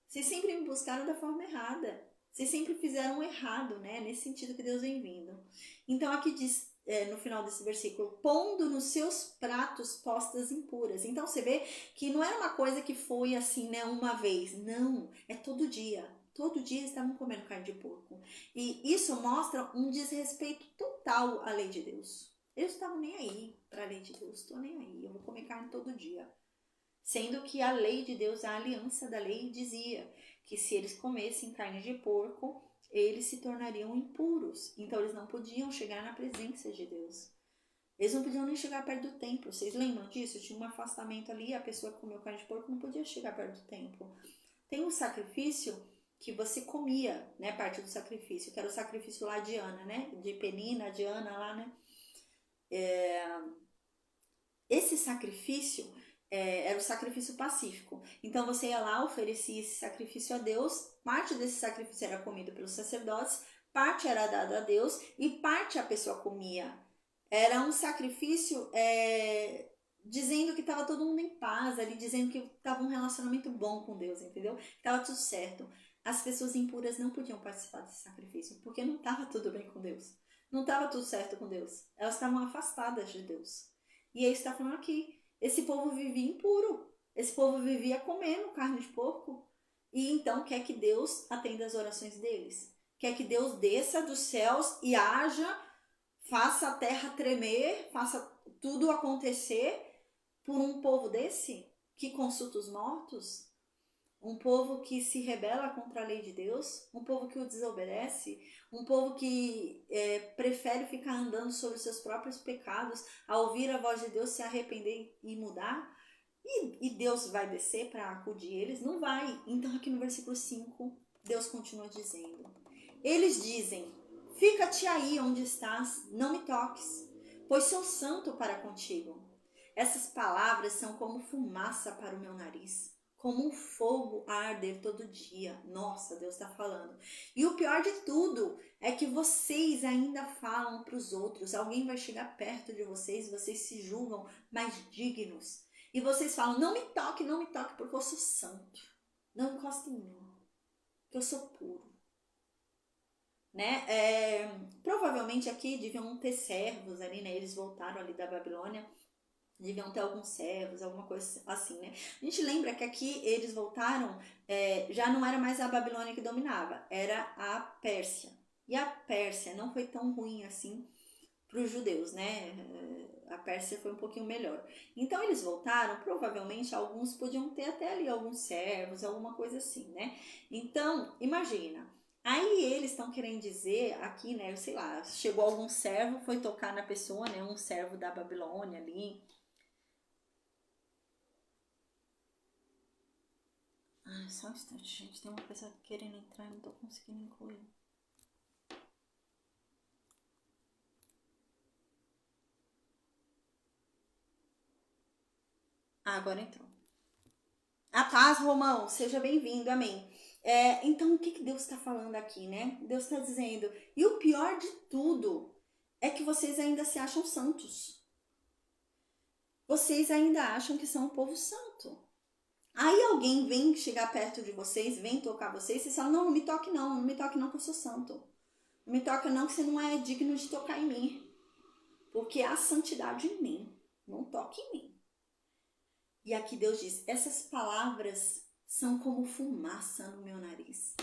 Vocês sempre me buscaram da forma errada. Vocês sempre fizeram errado, né? Nesse sentido que Deus vem vindo. Então aqui diz, no final desse versículo, pondo nos seus pratos postas impuras. Então você vê que não era uma coisa que foi assim, né, uma vez. Não, é todo dia. Todo dia eles estavam comendo carne de porco. E isso mostra um desrespeito total à lei de Deus. Eles estavam nem aí para a lei de Deus. Estou nem aí, eu vou comer carne todo dia. Sendo que a lei de Deus, a aliança da lei, dizia que se eles comessem carne de porco, eles se tornariam impuros. Então eles não podiam chegar na presença de Deus. Eles não podiam nem chegar perto do templo. Vocês lembram disso? Tinha um afastamento ali, a pessoa que comeu carne de porco não podia chegar perto do templo. Tem um sacrifício que você comia, né, parte do sacrifício, que era o sacrifício lá de Ana, né, de Penina, de Ana lá, né, esse sacrifício era o sacrifício pacífico, então você ia lá, oferecia esse sacrifício a Deus, parte desse sacrifício era comido pelos sacerdotes, parte era dada a Deus e parte a pessoa comia, era um sacrifício dizendo que estava todo mundo em paz ali, dizendo que estava um relacionamento bom com Deus, entendeu? Estava tudo certo. As pessoas impuras não podiam participar desse sacrifício, porque não estava tudo bem com Deus. Não estava tudo certo com Deus. Elas estavam afastadas de Deus. E aí está falando aqui, esse povo vivia impuro. Esse povo vivia comendo carne de porco. e então quer que Deus atenda as orações deles. Quer que Deus desça dos céus e haja, faça a terra tremer, faça tudo acontecer por um povo desse que consulta os mortos, um povo que se rebela contra a lei de Deus, um povo que o desobedece, um povo que prefere ficar andando sobre os seus próprios pecados, a ouvir a voz de Deus, se arrepender e mudar. E Deus vai descer para acudir eles? Não vai. Então aqui no versículo 5, Deus continua dizendo. Eles dizem, fica-te aí onde estás, não me toques, pois sou santo para contigo. Essas palavras são como fumaça para o meu nariz, como um fogo a arder todo dia. Nossa, Deus está falando. E o pior de tudo é que vocês ainda falam para os outros. Alguém vai chegar perto de vocês, vocês se julgam mais dignos. E vocês falam, não me toque, porque eu sou santo. Não encoste em mim, que eu sou puro. Né? Provavelmente aqui deviam ter servos ali, né? Eles voltaram ali da Babilônia, deviam ter alguns servos, alguma coisa assim, né? A gente lembra que aqui eles voltaram, já não era mais a Babilônia que dominava, era a Pérsia. E a Pérsia não foi tão ruim assim para os judeus, né? A Pérsia foi um pouquinho melhor. Então eles voltaram, provavelmente alguns podiam ter até ali alguns servos, alguma coisa assim, né? Então, imagina. Aí eles estão querendo dizer aqui, né? Sei lá, chegou algum servo, foi tocar na pessoa, né? Um servo da Babilônia ali. Ai, só um instante, gente. Tem uma pessoa querendo entrar e não tô conseguindo incluir. Ah, agora entrou. A paz, Romão, seja bem-vindo, amém. Então, o que Deus está falando aqui, né? Deus está dizendo, e o pior de tudo é que vocês ainda se acham santos. Vocês ainda acham que são um povo santo. Aí alguém vem chegar perto de vocês, vem tocar vocês, e falam, não me toque não me toque não que eu sou santo. Não me toque não que você não é digno de tocar em mim. Porque há santidade em mim, não toque em mim. E aqui Deus diz, essas palavras são como fumaça no meu nariz.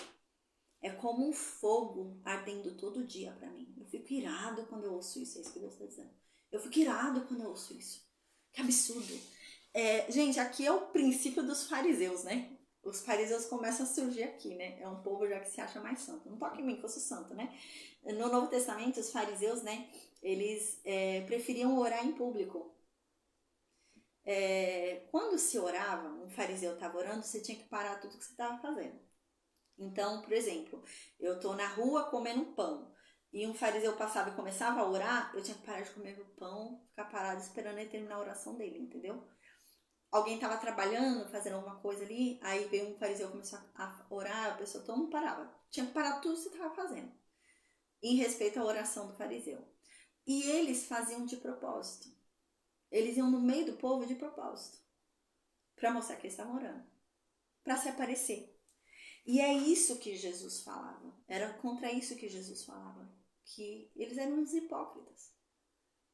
É como um fogo ardendo todo dia para mim. Eu fico irado quando eu ouço isso, é isso que Deus está dizendo. Eu fico irado quando eu ouço isso. Que absurdo. Gente, aqui é o princípio dos fariseus, né? Os fariseus começam a surgir aqui, né? É um povo já que se acha mais santo. Não toque em mim que eu sou santo, né? No Novo Testamento, os fariseus, né? Eles preferiam orar em público. Quando se orava, um fariseu estava orando, você tinha que parar tudo que você estava fazendo. Então, por exemplo, eu estou na rua comendo pão e um fariseu passava e começava a orar, eu tinha que parar de comer o pão, ficar parado esperando ele terminar a oração dele, entendeu? Alguém estava trabalhando, fazendo alguma coisa ali, aí veio um fariseu e começou a orar, a pessoa todo mundo parava. Tinha que parar tudo que você estava fazendo, em respeito à oração do fariseu. E eles faziam de propósito. Eles iam no meio do povo de propósito, para mostrar que eles estavam orando, para se aparecer. E é isso que Jesus falava. Era contra isso que Jesus falava. Que eles eram uns hipócritas.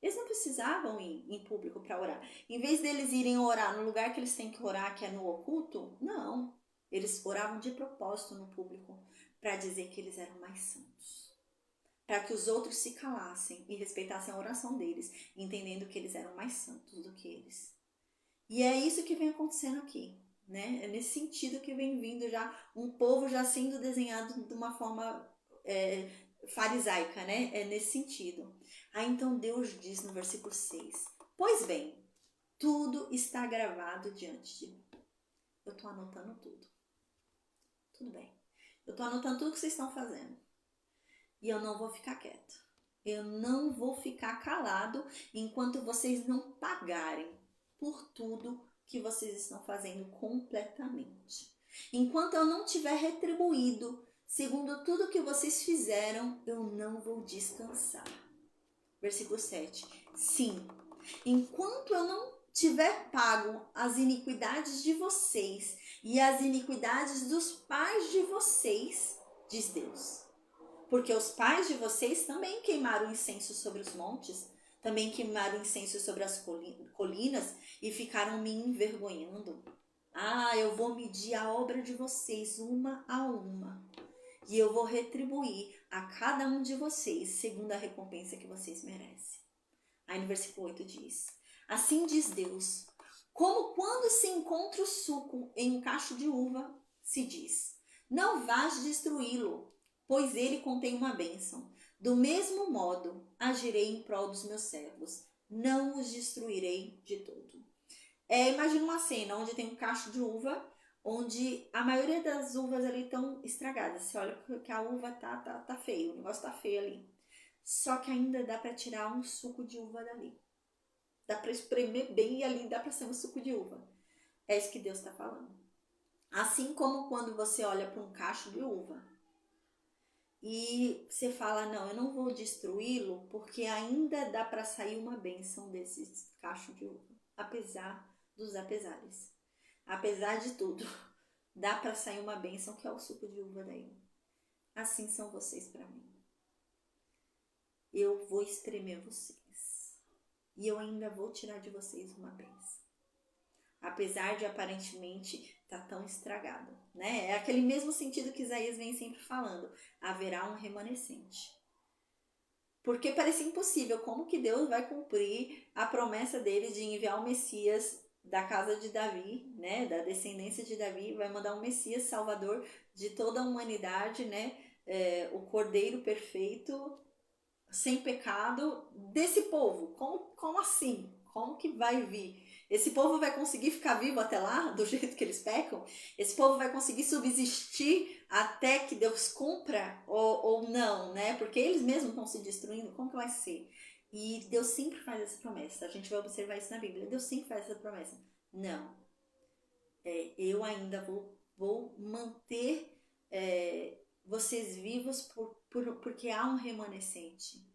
Eles não precisavam ir em público para orar. Em vez deles irem orar no lugar que eles têm que orar, que é no oculto, não. Eles oravam de propósito no público para dizer que eles eram mais santos. Para que os outros se calassem e respeitassem a oração deles, entendendo que eles eram mais santos do que eles. E é isso que vem acontecendo aqui. Né? É nesse sentido que vem vindo já um povo já sendo desenhado de uma forma farisaica, né? É nesse sentido. Aí então Deus diz no versículo 6, pois bem, tudo está gravado diante de mim. Eu estou anotando tudo. Tudo bem. Eu estou anotando tudo que vocês estão fazendo. E eu não vou ficar quieto. Eu não vou ficar calado enquanto vocês não pagarem por tudo que vocês estão fazendo completamente. Enquanto eu não tiver retribuído, segundo tudo que vocês fizeram, eu não vou descansar. Versículo 7. Sim, enquanto eu não tiver pago as iniquidades de vocês e as iniquidades dos pais de vocês, diz Deus. Porque os pais de vocês também queimaram incenso sobre os montes, também queimaram incenso sobre as colinas e ficaram me envergonhando. Eu vou medir a obra de vocês uma a uma. E eu vou retribuir a cada um de vocês segundo a recompensa que vocês merecem. Aí no versículo 8 diz: assim diz Deus, como quando se encontra o suco em um cacho de uva, se diz, não vás destruí-lo, pois ele contém uma bênção. Do mesmo modo, agirei em prol dos meus servos, não os destruirei de todo. Imagina uma cena onde tem um cacho de uva, onde a maioria das uvas ali estão estragadas. Você olha que a uva tá feia, o negócio tá feio ali. Só que ainda dá para tirar um suco de uva dali. Dá para espremer bem e ali dá para ser um suco de uva. É isso que Deus está falando. Assim como quando você olha para um cacho de uva e você fala, não, eu não vou destruí-lo porque ainda dá para sair uma bênção desse cacho de uva. Apesar dos apesares. Apesar de tudo, dá para sair uma bênção que é o suco de uva daí. Assim são vocês para mim. Eu vou espremer vocês. E eu ainda vou tirar de vocês uma bênção. Apesar de aparentemente estar tão estragado, né? É aquele mesmo sentido que Isaías vem sempre falando. Haverá um remanescente. Porque parece impossível. Como que Deus vai cumprir a promessa dele de enviar o Messias da casa de Davi, né? Da descendência de Davi, vai mandar um Messias salvador de toda a humanidade, né? O Cordeiro perfeito, sem pecado desse povo. Como assim? Como que vai vir? Esse povo vai conseguir ficar vivo até lá, do jeito que eles pecam? Esse povo vai conseguir subsistir até que Deus cumpra ou não, né? Porque eles mesmos estão se destruindo, como que vai ser? E Deus sempre faz essa promessa. A gente vai observar isso na Bíblia. Deus sempre faz essa promessa. Não. Eu ainda vou manter vocês vivos porque há um remanescente.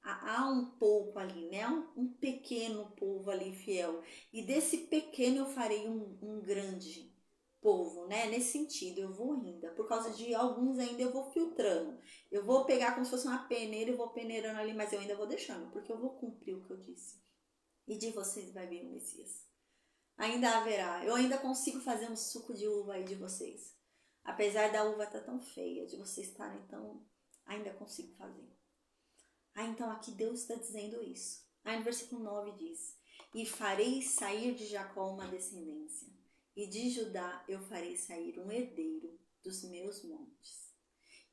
Há um povo ali, né? Um pequeno povo ali fiel. E desse pequeno eu farei um grande povo, né? Nesse sentido, eu vou ainda. Por causa de alguns ainda eu vou filtrando. Eu vou pegar como se fosse uma peneira e vou peneirando ali, mas eu ainda vou deixando, porque eu vou cumprir o que eu disse. E de vocês vai vir o Messias. Ainda haverá. Eu ainda consigo fazer um suco de uva aí de vocês. Apesar da uva estar tão feia, de vocês estarem tão... Ainda consigo fazer. Então aqui Deus está dizendo isso. Aí no versículo 9 diz: e farei sair de Jacó uma descendência, e de Judá eu farei sair um herdeiro dos meus montes.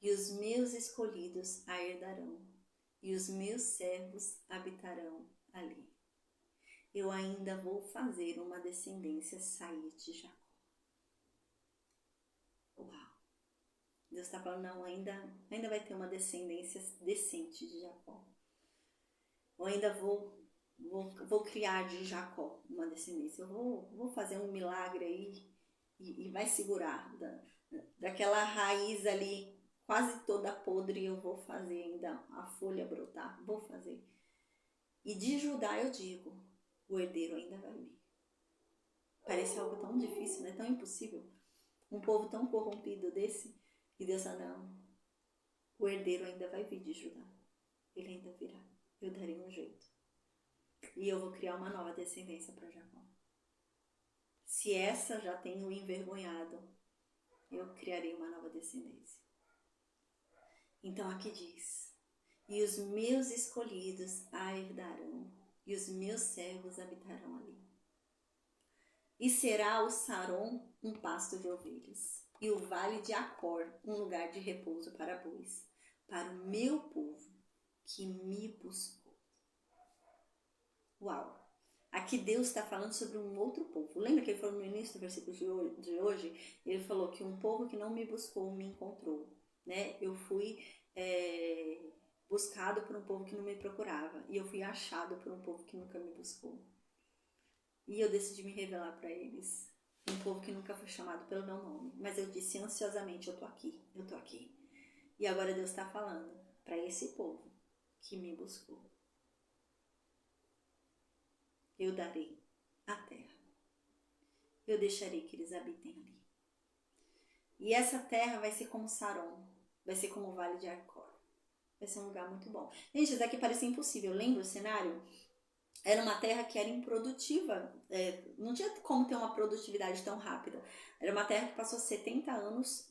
E os meus escolhidos a herdarão, e os meus servos habitarão ali. Eu ainda vou fazer uma descendência sair de Jacó. Uau! Deus está falando, não, ainda vai ter uma descendência decente de Jacó. Eu ainda vou criar de Jacó uma descendência. Eu vou fazer um milagre aí e vai segurar. Daquela raiz ali quase toda podre, eu vou fazer ainda a folha brotar. Vou fazer. E de Judá eu digo, o herdeiro ainda vai vir. Parece algo tão difícil, né? Tão impossível. Um povo tão corrompido desse. E Deus fala, não, o herdeiro ainda vai vir de Judá. Ele ainda virá. Eu darei um jeito. E eu vou criar uma nova descendência para Jacó. Se essa já tem o envergonhado, eu criarei uma nova descendência. Então aqui diz, e os meus escolhidos a herdarão, e os meus servos habitarão ali. E será o Saron um pasto de ovelhas, e o vale de Acor um lugar de repouso para bois, para o meu povo que me buscou. Uau! Aqui Deus está falando sobre um outro povo. Lembra que ele falou no início do versículo de hoje? Ele falou que um povo que não me buscou me encontrou. Né? Eu fui buscado por um povo que não me procurava. E eu fui achado por um povo que nunca me buscou. E eu decidi me revelar para eles. Um povo que nunca foi chamado pelo meu nome. Mas eu disse ansiosamente, eu tô aqui, eu tô aqui. E agora Deus está falando para esse povo que me buscou. Eu darei a terra. Eu deixarei que eles habitem ali. E essa terra vai ser como Saron. Vai ser como o Vale de Acor. Vai ser um lugar muito bom. Gente, isso daqui parece impossível. Lembra o cenário? Era uma terra que era improdutiva, não tinha como ter uma produtividade tão rápida. Era uma terra que passou 70 anos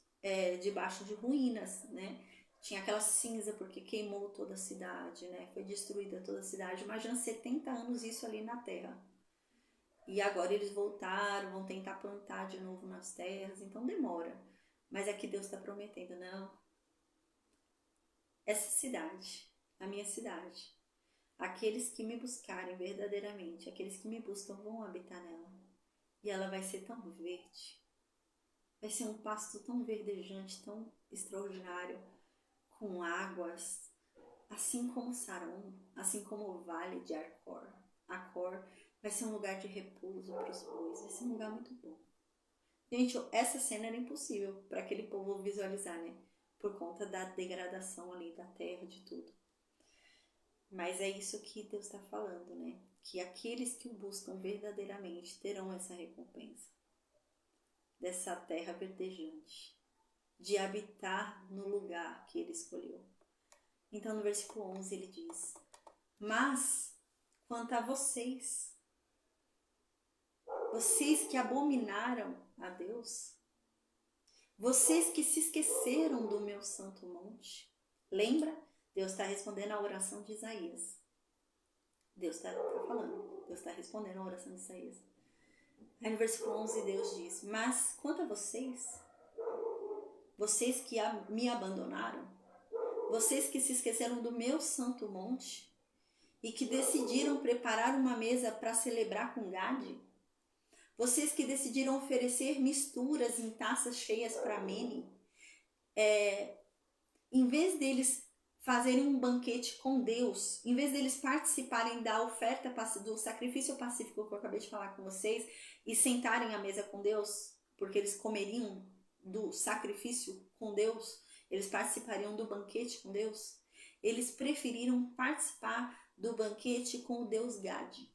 debaixo de ruínas, né? Tinha aquela cinza porque queimou toda a cidade, né? Foi destruída toda a cidade. Imagina 70 anos isso ali na terra. E agora eles voltaram, vão tentar plantar de novo nas terras, então demora. Mas aqui Deus está prometendo, não. Essa cidade, a minha cidade, aqueles que me buscarem verdadeiramente, aqueles que me buscam vão habitar nela. E ela vai ser tão verde. Vai ser um pasto tão verdejante, tão extraordinário, com águas, assim como Saron, assim como o vale de Acor. Acor vai ser um lugar de repouso para os bois, vai ser um lugar muito bom. Gente, essa cena era impossível para aquele povo visualizar, né? Por conta da degradação ali da terra, de tudo. Mas é isso que Deus está falando, né? Que aqueles que o buscam verdadeiramente terão essa recompensa. Dessa terra verdejante. De habitar no lugar que ele escolheu. Então no versículo 11 ele diz: mas quanto a vocês, vocês que abominaram a Deus, vocês que se esqueceram do meu santo monte. Lembra? Deus está respondendo a oração de Isaías. Deus está falando. Deus está respondendo a oração de Isaías. Aí no versículo 11 Deus diz: mas quanto a vocês, vocês que me abandonaram, vocês que se esqueceram do meu santo monte e que decidiram preparar uma mesa para celebrar com Gade, vocês que decidiram oferecer misturas em taças cheias para Mene, em vez deles fazerem um banquete com Deus, em vez deles participarem da oferta do sacrifício pacífico que eu acabei de falar com vocês e sentarem à mesa com Deus, porque eles comeriam do sacrifício com Deus, eles participariam do banquete com Deus, eles preferiram participar do banquete com o Deus Gade.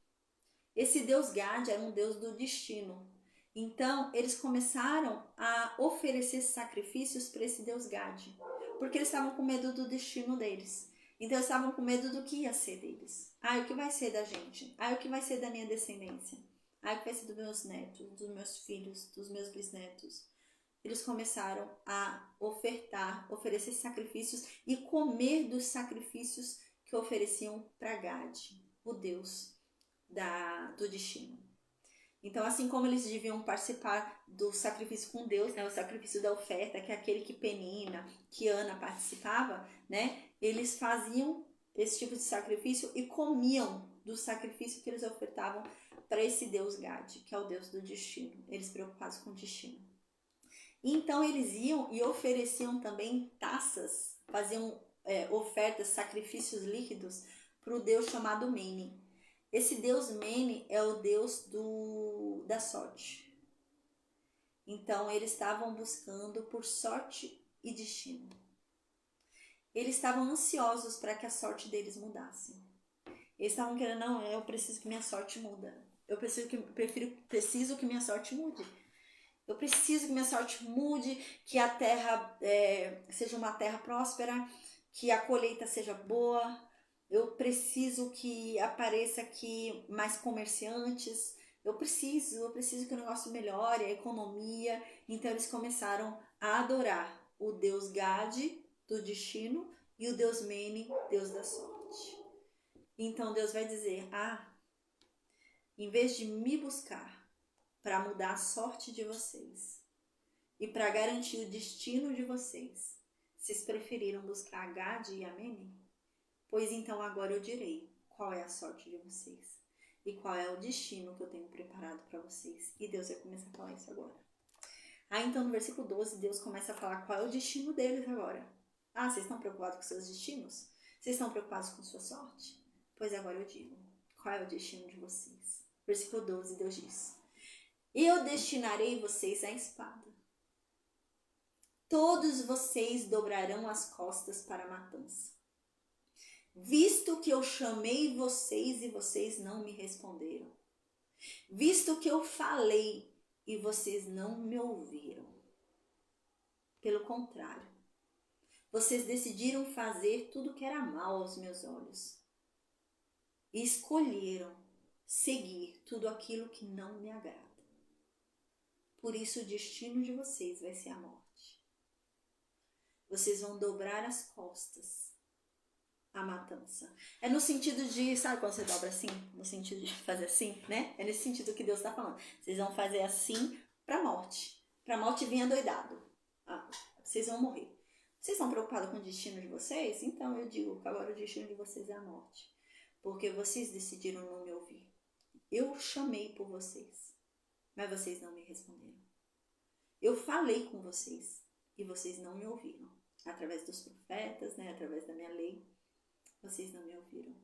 Esse Deus Gade era um Deus do destino. Então, eles começaram a oferecer sacrifícios para esse Deus Gade, porque eles estavam com medo do destino deles. Então, eles estavam com medo do que ia ser deles. O que vai ser da gente? O que vai ser da minha descendência? O que vai ser dos meus netos, dos meus filhos, dos meus bisnetos? Eles começaram a oferecer sacrifícios e comer dos sacrifícios que ofereciam para Gade, o Deus do destino. Então, assim como eles deviam participar do sacrifício com Deus, né, o sacrifício da oferta, que é aquele que Penina, que Ana participava, né, eles faziam esse tipo de sacrifício e comiam do sacrifício que eles ofertavam para esse Deus Gade, que é o Deus do destino. Eles preocupados com o destino. Então eles iam e ofereciam também taças, faziam ofertas, sacrifícios líquidos para o Deus chamado Mene. Esse Deus Mene é o Deus da sorte. Então eles estavam buscando por sorte e destino. Eles estavam ansiosos para que a sorte deles mudasse. Eles estavam querendo, não, eu preciso que minha sorte muda. Eu preciso que minha sorte mude. Eu preciso que minha sorte mude, que a terra seja uma terra próspera, que a colheita seja boa. Eu preciso que apareça aqui mais comerciantes. Eu preciso que o negócio melhore, a economia. Então eles começaram a adorar o Deus Gade, do destino, e o Deus Mene, Deus da sorte. Então Deus vai dizer, em vez de me buscar, para mudar a sorte de vocês e para garantir o destino de vocês, preferiram buscar a Gade e a Mene? Pois então agora eu direi qual é a sorte de vocês e qual é o destino que eu tenho preparado para vocês. E Deus vai começar a falar isso agora. Então no versículo 12, Deus começa a falar qual é o destino deles agora. Vocês estão preocupados com seus destinos? Vocês estão preocupados com sua sorte? Pois agora eu digo, qual é o destino de vocês? Versículo 12, Deus diz: eu destinarei vocês à espada. Todos vocês dobrarão as costas para a matança. Visto que eu chamei vocês e vocês não me responderam. Visto que eu falei e vocês não me ouviram. Pelo contrário, vocês decidiram fazer tudo que era mal aos meus olhos. E escolheram seguir tudo aquilo que não me agrada. Por isso o destino de vocês vai ser a morte. Vocês vão dobrar as costas à matança. É no sentido de, sabe quando você dobra assim? No sentido de fazer assim, né? É nesse sentido que Deus está falando. Vocês vão fazer assim para a morte. Para a morte vir adoidado. Vocês vão morrer. Vocês estão preocupados com o destino de vocês? Então eu digo que agora o destino de vocês é a morte. Porque vocês decidiram não me ouvir. Eu chamei por vocês, mas vocês não me responderam. Eu falei com vocês e vocês não me ouviram. Através dos profetas, né? Através da minha lei, vocês não me ouviram.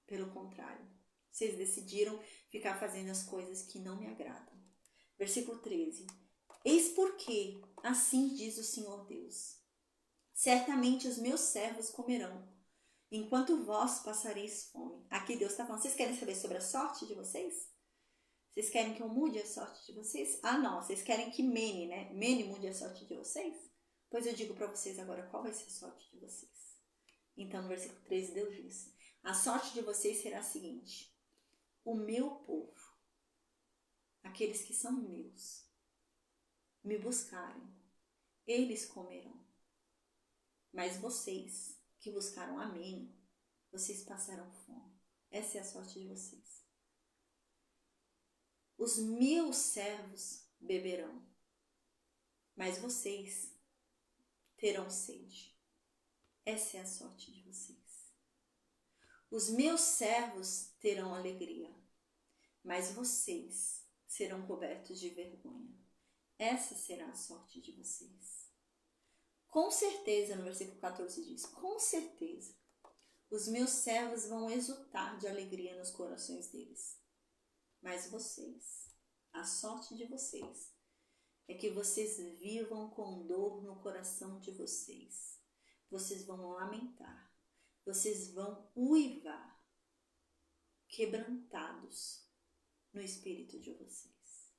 Pelo contrário, vocês decidiram ficar fazendo as coisas que não me agradam. Versículo 13. Eis porque, assim diz o Senhor Deus, certamente os meus servos comerão, enquanto vós passareis fome. Aqui Deus está falando, vocês querem saber sobre a sorte de vocês? Vocês querem que eu mude a sorte de vocês? Não, vocês querem que Mene, né? Mene mude a sorte de vocês? Pois eu digo para vocês agora qual vai ser a sorte de vocês. Então no versículo 13 Deus diz, a sorte de vocês será a seguinte, o meu povo, aqueles que são meus, me buscarem, eles comerão. Mas vocês que buscaram a mim, vocês passarão fome. Essa é a sorte de vocês. Os meus servos beberão, mas vocês terão sede. Essa é a sorte de vocês. Os meus servos terão alegria, mas vocês serão cobertos de vergonha. Essa será a sorte de vocês. Com certeza, no versículo 14 diz, com certeza, os meus servos vão exultar de alegria nos corações deles. Mas vocês, a sorte de vocês, é que vocês vivam com dor no coração de vocês. Vocês vão lamentar, vocês vão uivar, quebrantados no espírito de vocês.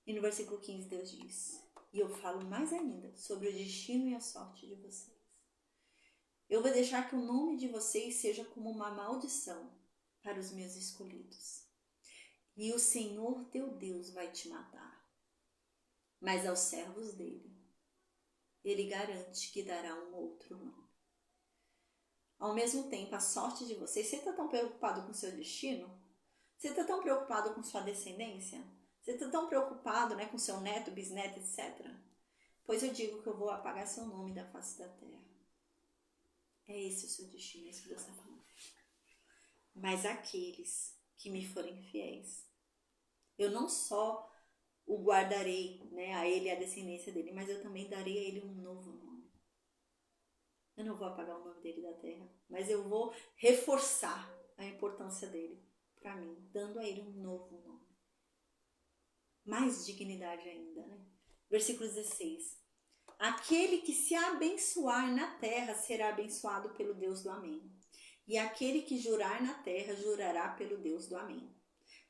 E no versículo 15 Deus diz, e eu falo mais ainda sobre o destino e a sorte de vocês. Eu vou deixar que o nome de vocês seja como uma maldição para os meus escolhidos. E o Senhor teu Deus vai te matar. Mas aos servos dele, ele garante que dará um outro nome. Ao mesmo tempo, a sorte de vocês, você está tão preocupado com o seu destino? Você está tão preocupado com sua descendência? Você está tão preocupado, né, com seu neto, bisneto, etc. Pois eu digo que eu vou apagar seu nome da face da terra. É esse o seu destino, é isso que Deus está falando. Mas aqueles que me forem fiéis, eu não só o guardarei, né, a ele e a descendência dele, mas eu também darei a ele um novo nome. Eu não vou apagar o nome dele da terra, mas eu vou reforçar a importância dele para mim, dando a ele um novo nome. Mais dignidade ainda, né? Versículo 16. Aquele que se abençoar na terra será abençoado pelo Deus do Amém. E aquele que jurar na terra jurará pelo Deus do Amém.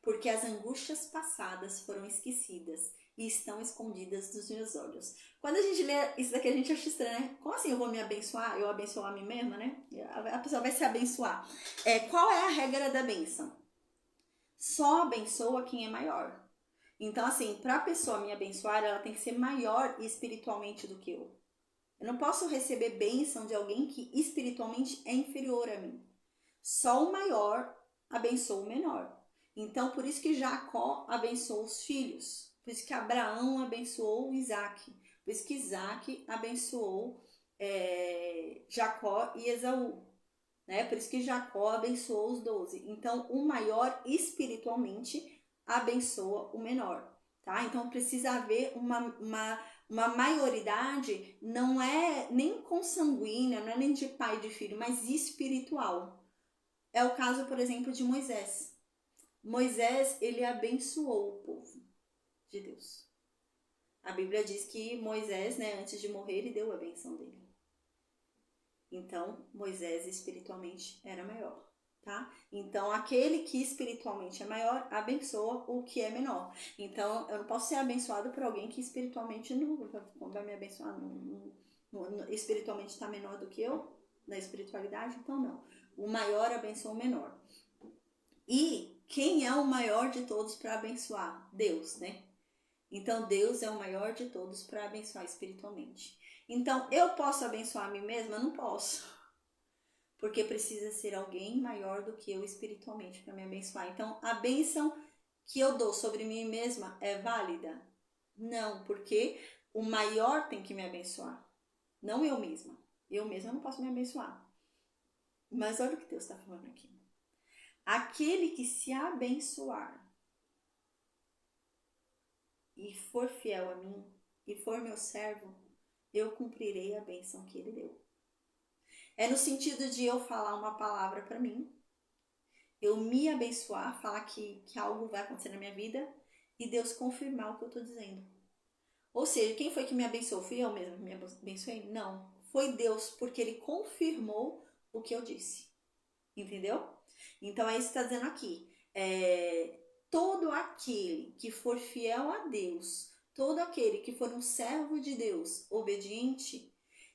Porque as angústias passadas foram esquecidas e estão escondidas dos meus olhos. Quando a gente lê isso daqui, a gente acha estranho, né? Como assim eu vou me abençoar? Eu abençoo a mim mesma, né? A pessoa vai se abençoar. Qual é a regra da bênção? Só abençoa quem é maior. Então, assim, para a pessoa me abençoar, ela tem que ser maior espiritualmente do que eu. Eu não posso receber bênção de alguém que espiritualmente é inferior a mim. Só o maior abençoa o menor. Então, por isso que Jacó abençoou os filhos. Por isso que Abraão abençoou Isaac. Por isso que Isaac abençoou Jacó e Esaú. Né? Por isso que Jacó abençoou os 12. Então, o maior espiritualmente abençoa o menor. Tá? Então, precisa haver uma maioridade, não é nem consanguínea, não é nem de pai e de filho, mas espiritual. É o caso, por exemplo, de Moisés. Moisés, ele abençoou o povo de Deus. A Bíblia diz que Moisés, né, antes de morrer, ele deu a benção dele. Então, Moisés espiritualmente era maior, tá? Então, aquele que espiritualmente é maior, abençoa o que é menor. Então, eu não posso ser abençoado por alguém que espiritualmente não vai me abençoar, espiritualmente está menor do que eu, na espiritualidade, então não. O maior abençoa o menor. E quem é o maior de todos para abençoar? Deus, né? Então Deus é o maior de todos para abençoar espiritualmente. Então eu posso abençoar a mim mesma? Não posso. Porque precisa ser alguém maior do que eu espiritualmente para me abençoar. Então a bênção que eu dou sobre mim mesma é válida? Não, porque o maior tem que me abençoar, não eu mesma. Eu mesma não posso me abençoar. Mas olha o que Deus está falando aqui. Aquele que se abençoar e for fiel a mim, e for meu servo, eu cumprirei a bênção que ele deu. É no sentido de eu falar uma palavra para mim, eu me abençoar, falar que algo vai acontecer na minha vida e Deus confirmar o que eu estou dizendo. Ou seja, quem foi que me abençoou? Fui eu mesma que me abençoei? Não. Foi Deus, porque ele confirmou o que eu disse. Entendeu? Então é isso que está dizendo aqui. Todo aquele que for fiel a Deus, todo aquele que for um servo de Deus, obediente,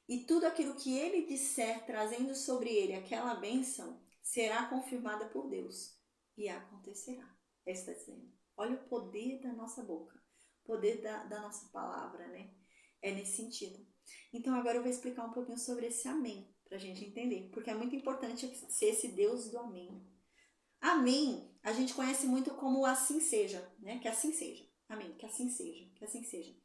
e tudo aquilo que ele disser, trazendo sobre ele aquela bênção, será confirmada por Deus. E acontecerá. É isso que está dizendo. Olha o poder da nossa boca, o poder da nossa palavra, né? É nesse sentido. Então agora eu vou explicar um pouquinho sobre esse amém, para a gente entender, porque é muito importante ser esse Deus do amém. Amém, a gente conhece muito como assim seja, né? Que assim seja. Amém, que assim seja, que assim seja.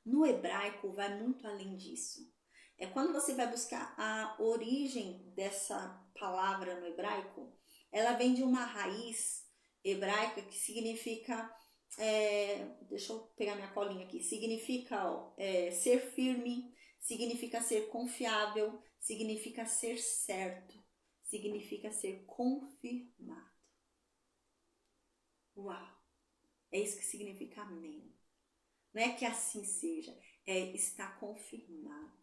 No hebraico vai muito além disso. É quando você vai buscar a origem dessa palavra no hebraico, ela vem de uma raiz hebraica que significa, deixa eu pegar minha colinha aqui, significa ser firme, significa ser confiável, significa ser certo, significa ser confirmado. Uau! É isso que significa amém. Não é que assim seja, é estar confirmado,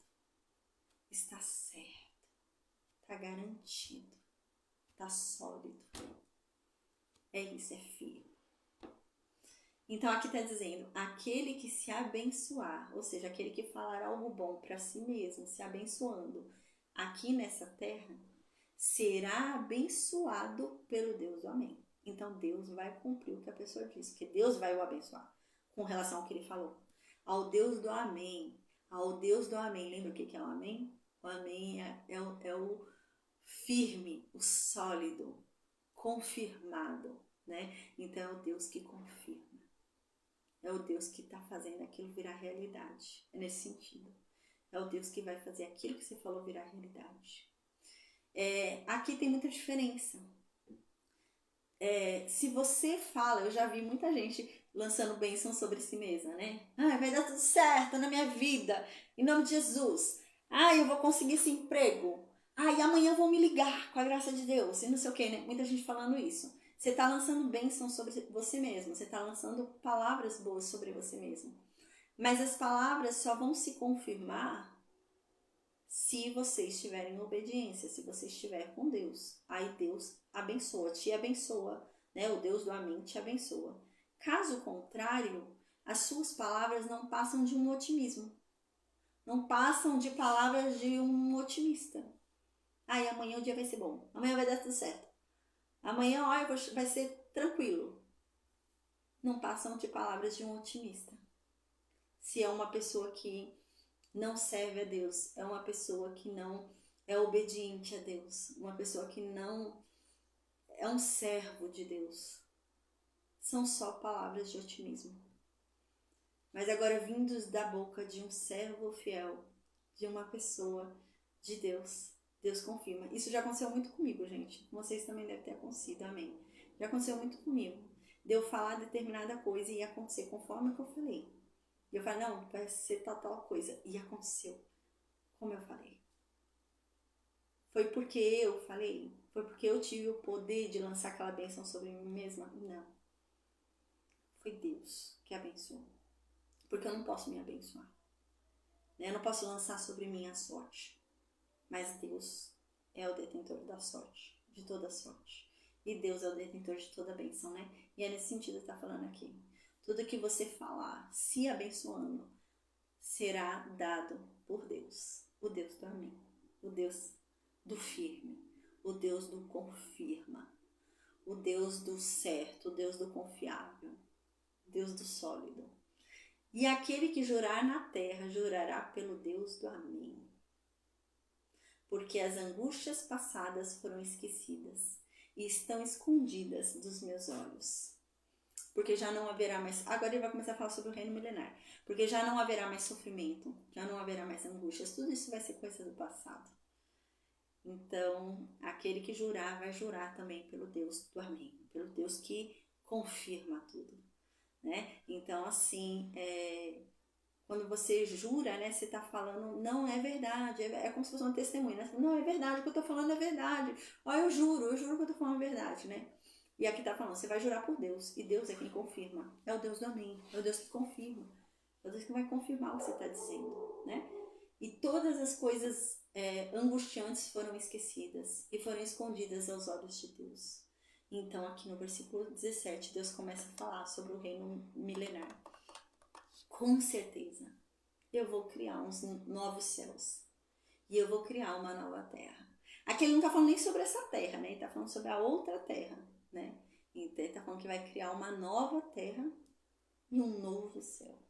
está certo, está garantido, está sólido. É isso, é firme. Então aqui está dizendo, aquele que se abençoar, ou seja, aquele que falar algo bom para si mesmo, se abençoando aqui nessa terra, será abençoado pelo Deus do amém. Então Deus vai cumprir o que a pessoa diz, porque Deus vai o abençoar com relação ao que ele falou. Ao Deus do amém, ao Deus do amém. Lembra o que é o amém? O amém é o firme, o sólido, confirmado, né? Então é o Deus que confirma. É o Deus que está fazendo aquilo virar realidade. É nesse sentido. É o Deus que vai fazer aquilo que você falou virar realidade. Aqui tem muita diferença. Se você fala, eu já vi muita gente lançando bênção sobre si mesma, né? Vai dar tudo certo na minha vida, em nome de Jesus. Eu vou conseguir esse emprego. E amanhã vão me ligar com a graça de Deus. E não sei o que, né? Muita gente falando isso. Você está lançando bênção sobre você mesmo. Você está lançando palavras boas sobre você mesmo. Mas as palavras só vão se confirmar se você estiver em obediência, se você estiver com Deus. Aí Deus abençoa, te abençoa, né? O Deus do amém te abençoa. Caso contrário, as suas palavras não passam de um otimismo. Não passam de palavras de um otimista. Amanhã o dia vai ser bom. Amanhã vai dar tudo certo. Amanhã, vai ser tranquilo. Não passam de palavras de um otimista. Se é uma pessoa que não serve a Deus, é uma pessoa que não é obediente a Deus, uma pessoa que não é um servo de Deus. São só palavras de otimismo. Mas agora vindos da boca de um servo fiel, de uma pessoa de Deus, Deus confirma. Isso já aconteceu muito comigo, gente. Com vocês também deve ter acontecido, amém. Já aconteceu muito comigo. De eu falar determinada coisa e ia acontecer conforme o que eu falei. E eu falei, não, vai ser tal coisa. E aconteceu como eu falei. Foi porque eu falei? Foi porque eu tive o poder de lançar aquela bênção sobre mim mesma? Não. Foi Deus que abençoou. Porque eu não posso me abençoar. Eu não posso lançar sobre mim a sorte. Mas Deus é o detentor da sorte, de toda sorte. E Deus é o detentor de toda bênção, né? E é nesse sentido que está falando aqui. Tudo que você falar, se abençoando, será dado por Deus. O Deus do amém. O Deus do firme. O Deus do confirma. o Deus do certo, o Deus do confiável, o Deus do sólido. E aquele que jurar na terra, jurará pelo Deus do amém. Porque as angústias passadas foram esquecidas e estão escondidas dos meus olhos. Porque já não haverá mais... Agora ele vai começar a falar sobre o reino milenar. Porque já não haverá mais sofrimento, já não haverá mais angústias. Tudo isso vai ser coisa do passado. Então, aquele que jurar, vai jurar também pelo Deus do amém. Pelo Deus que confirma tudo, né? Então, assim, quando você jura, né? Você está falando, não é verdade. É como se fosse uma testemunha, né? Não, é verdade, o que eu estou falando é verdade. Ó, eu juro que eu estou falando a verdade, né? E aqui está falando, você vai jurar por Deus. E Deus é quem confirma. É o Deus do amém. É o Deus que confirma. É o Deus que vai confirmar o que você está dizendo, né? E todas as coisas angustiantes foram esquecidas e foram escondidas aos olhos de Deus. Então, aqui no versículo 17, Deus começa a falar sobre o reino milenar. Com certeza, eu vou criar uns novos céus e eu vou criar uma nova terra. Aqui ele não está falando nem sobre essa terra, né? Ele está falando sobre a outra terra, né? Então, ele está falando que vai criar uma nova terra e um novo céu.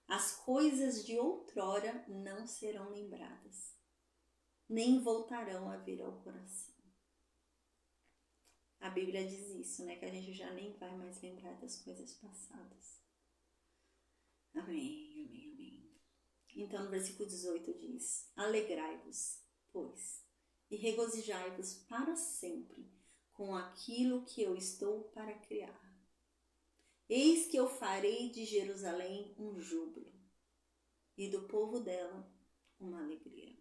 As coisas de outrora não serão lembradas, nem voltarão a vir ao coração. A Bíblia diz isso, né? Que a gente já nem vai mais lembrar das coisas passadas. Amém, amém, amém. Então, no versículo 18 diz: alegrai-vos, pois, e regozijai-vos para sempre com aquilo que eu estou para criar. Eis que eu farei de Jerusalém um júbilo, e do povo dela uma alegria.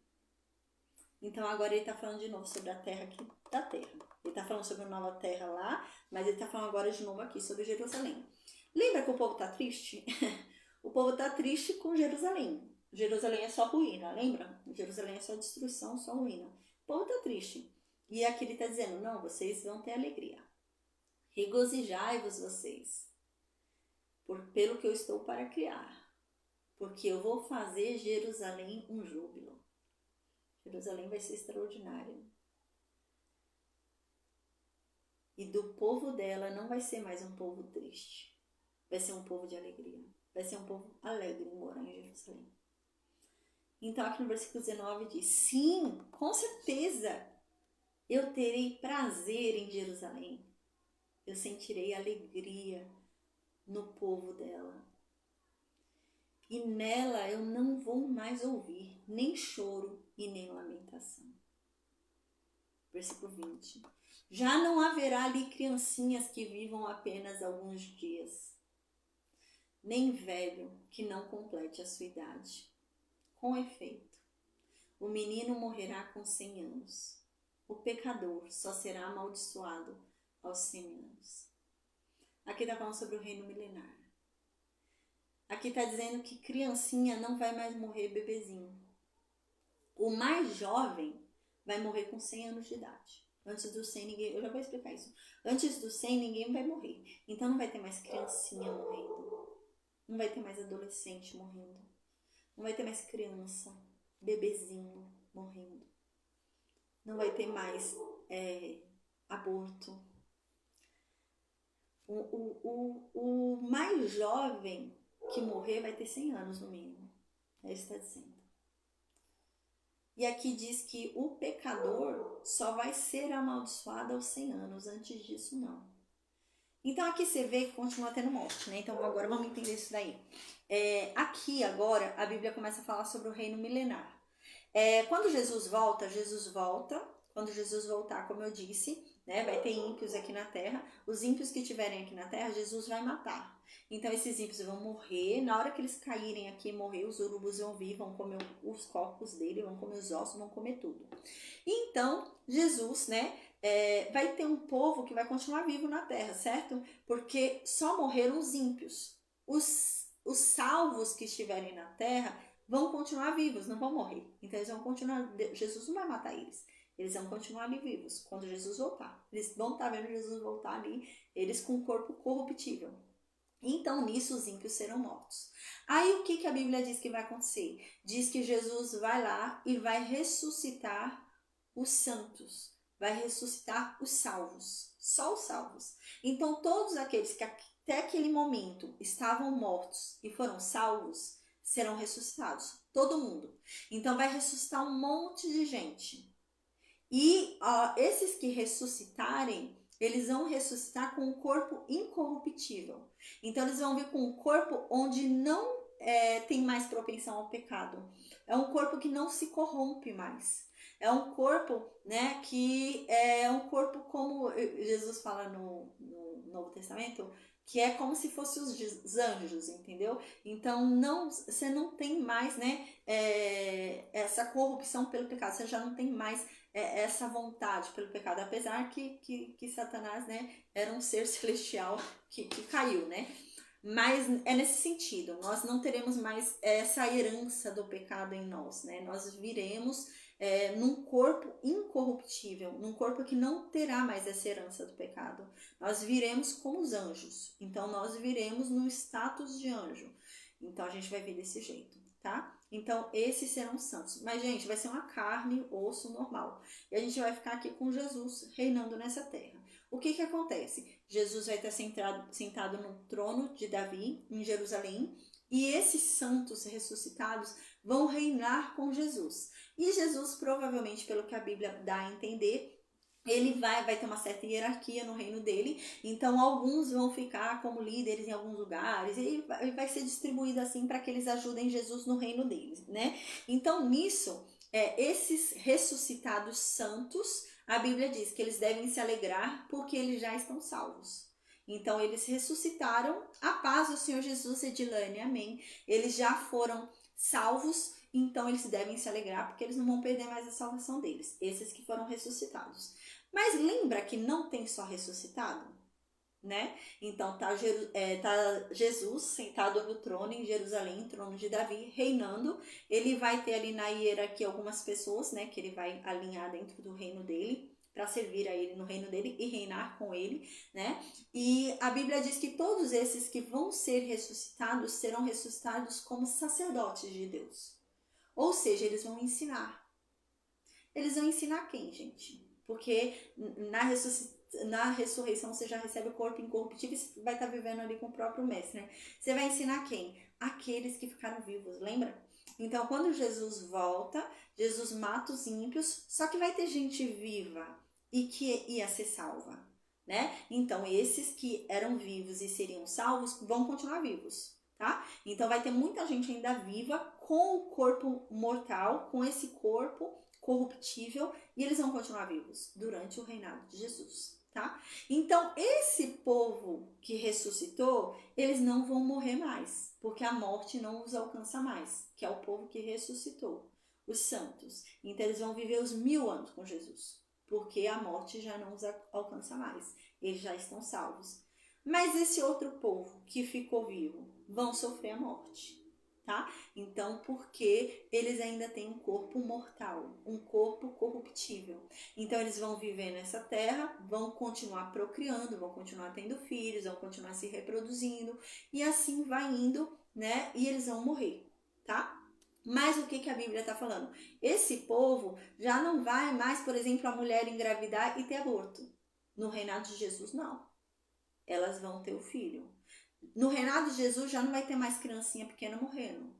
Então agora ele está falando de novo sobre a terra aqui da terra. Ele está falando sobre a nova terra lá, mas ele está falando agora de novo aqui sobre Jerusalém. Lembra que o povo está triste? O povo está triste com Jerusalém. Jerusalém é só ruína, lembra? Jerusalém é só destruição, só ruína. O povo está triste. E aqui ele está dizendo, não, vocês vão ter alegria. Regozijai-vos vocês, pelo que eu estou para criar. Porque eu vou fazer Jerusalém um júbilo. Jerusalém vai ser extraordinária. E do povo dela não vai ser mais um povo triste. Vai ser um povo de alegria. Vai ser um povo alegre em morar em Jerusalém. Então aqui no versículo 19 diz, sim, com certeza, eu terei prazer em Jerusalém. Eu sentirei alegria no povo dela. E nela eu não vou mais ouvir nem choro e nem lamentação. Versículo 20. Já não haverá ali criancinhas que vivam apenas alguns dias, nem velho que não complete a sua idade. Com efeito, o menino morrerá com 100 anos. O pecador só será amaldiçoado aos 100 anos. Aqui está falando sobre o reino milenar. Aqui está dizendo que criancinha não vai mais morrer bebezinho. O mais jovem vai morrer com 100 anos de idade. Antes dos 100 ninguém... Eu já vou explicar isso. Antes dos 100 ninguém vai morrer. Então não vai ter mais criancinha morrendo. Não vai ter mais adolescente morrendo. Não vai ter mais criança, bebezinho morrendo. Não vai ter mais aborto. O mais jovem que morrer vai ter 100 anos no mínimo. É isso que está dizendo. E aqui diz que o pecador só vai ser amaldiçoado aos 100 anos. Antes disso, não. Então aqui você vê que continua tendo morte, né? Então agora vamos entender isso daí. Aqui agora a Bíblia começa a falar sobre o reino milenar. Quando Jesus volta, quando Jesus voltar, como eu disse, né, vai ter ímpios aqui na terra. Os ímpios que estiverem aqui na terra, Jesus vai matar. Então esses ímpios vão morrer. Na hora que eles caírem aqui e morrer, os urubus vão vir, vão comer os corpos dele, vão comer os ossos, vão comer tudo. Então Jesus, né, vai ter um povo que vai continuar vivo na terra, certo? Porque só morreram os ímpios. Os salvos que estiverem na terra vão continuar vivos, não vão morrer. Então eles vão continuar, Jesus não vai matar eles. Eles vão continuar ali vivos quando Jesus voltar. Eles vão estar vendo Jesus voltar ali, eles com o corpo corruptível. Então nisso os ímpios serão mortos. Aí o que a Bíblia diz que vai acontecer? Diz que Jesus vai lá e vai ressuscitar os santos. vai ressuscitar os salvos, só os salvos. Então todos aqueles que até aquele momento estavam mortos e foram salvos, serão ressuscitados, todo mundo. Então vai ressuscitar um monte de gente. E esses que ressuscitarem, eles vão ressuscitar com um corpo incorruptível. Então eles vão vir com um corpo onde não tem mais propensão ao pecado. É um corpo que não se corrompe mais. É um corpo, né, que é um corpo como Jesus fala no Novo Testamento, que é como se fossem os anjos, entendeu? Então você não tem mais, né, essa corrupção pelo pecado, você já não tem mais essa vontade pelo pecado, apesar que Satanás, né, era um ser celestial que caiu, né? Mas é nesse sentido, nós não teremos mais essa herança do pecado em nós, né? Nós viremos num corpo incorruptível, num corpo que não terá mais essa herança do pecado. Nós viremos como os anjos, então nós viremos no status de anjo. Então a gente vai vir desse jeito, tá? Então esses serão santos. Mas, gente, vai ser uma carne, osso normal. E a gente vai ficar aqui com Jesus reinando nessa terra. O que acontece? Jesus vai estar sentado no trono de Davi, em Jerusalém, e esses santos ressuscitados vão reinar com Jesus. E Jesus, provavelmente, pelo que a Bíblia dá a entender, ele vai ter uma certa hierarquia no reino dele, então alguns vão ficar como líderes em alguns lugares, e vai ser distribuído assim para que eles ajudem Jesus no reino deles, né? Então, nisso, esses ressuscitados santos, a Bíblia diz que eles devem se alegrar porque eles já estão salvos. Então, eles ressuscitaram, a paz do Senhor Jesus, Edilane, amém. Eles já foram salvos, então eles devem se alegrar porque eles não vão perder mais a salvação deles, esses que foram ressuscitados. Mas lembra que não tem só ressuscitado, né? Então tá Jesus sentado no trono em Jerusalém, trono de Davi, reinando. Ele vai ter ali na hierarquia algumas pessoas, né, que ele vai alinhar dentro do reino dele, para servir a ele no reino dele e reinar com ele, né? E a Bíblia diz que todos esses que vão ser ressuscitados serão ressuscitados como sacerdotes de Deus. Ou seja, eles vão ensinar. Eles vão ensinar quem, gente? Porque na ressurreição você já recebe o corpo incorruptível e você vai estar vivendo ali com o próprio mestre, né? Você vai ensinar quem? Aqueles que ficaram vivos, lembra? Então, quando Jesus volta, Jesus mata os ímpios, só que vai ter gente viva e que ia ser salva, né? Então, esses que eram vivos e seriam salvos vão continuar vivos, tá? Então, vai ter muita gente ainda viva com o corpo mortal, com esse corpo corruptível, e eles vão continuar vivos durante o reinado de Jesus, tá? Então, esse povo que ressuscitou, eles não vão morrer mais, porque a morte não os alcança mais, que é o povo que ressuscitou, os santos. Então, eles vão viver os 1000 anos com Jesus, porque a morte já não os alcança mais, eles já estão salvos. Mas esse outro povo que ficou vivo vão sofrer a morte, tá? Então, porque eles ainda têm um corpo mortal, um corpo corruptível. Então, eles vão viver nessa terra, vão continuar procriando, vão continuar tendo filhos, vão continuar se reproduzindo, e assim vai indo, né? E eles vão morrer, tá? Mas o que a Bíblia está falando? Esse povo já não vai mais, por exemplo, a mulher engravidar e ter aborto. No reinado de Jesus, não. Elas vão ter o filho. No reinado de Jesus já não vai ter mais criancinha pequena morrendo.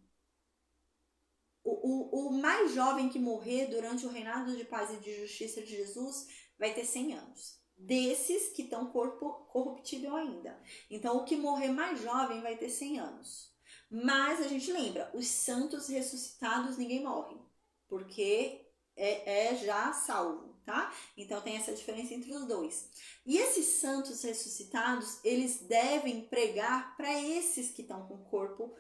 O mais jovem que morrer durante o reinado de paz e de justiça de Jesus vai ter 100 anos. Desses que estão corruptível ainda. Então, o que morrer mais jovem vai ter 100 anos. Mas a gente lembra, os santos ressuscitados ninguém morre. Porque é já salvo, tá? Então tem essa diferença entre os dois. E esses santos ressuscitados, eles devem pregar para esses que estão com o corpo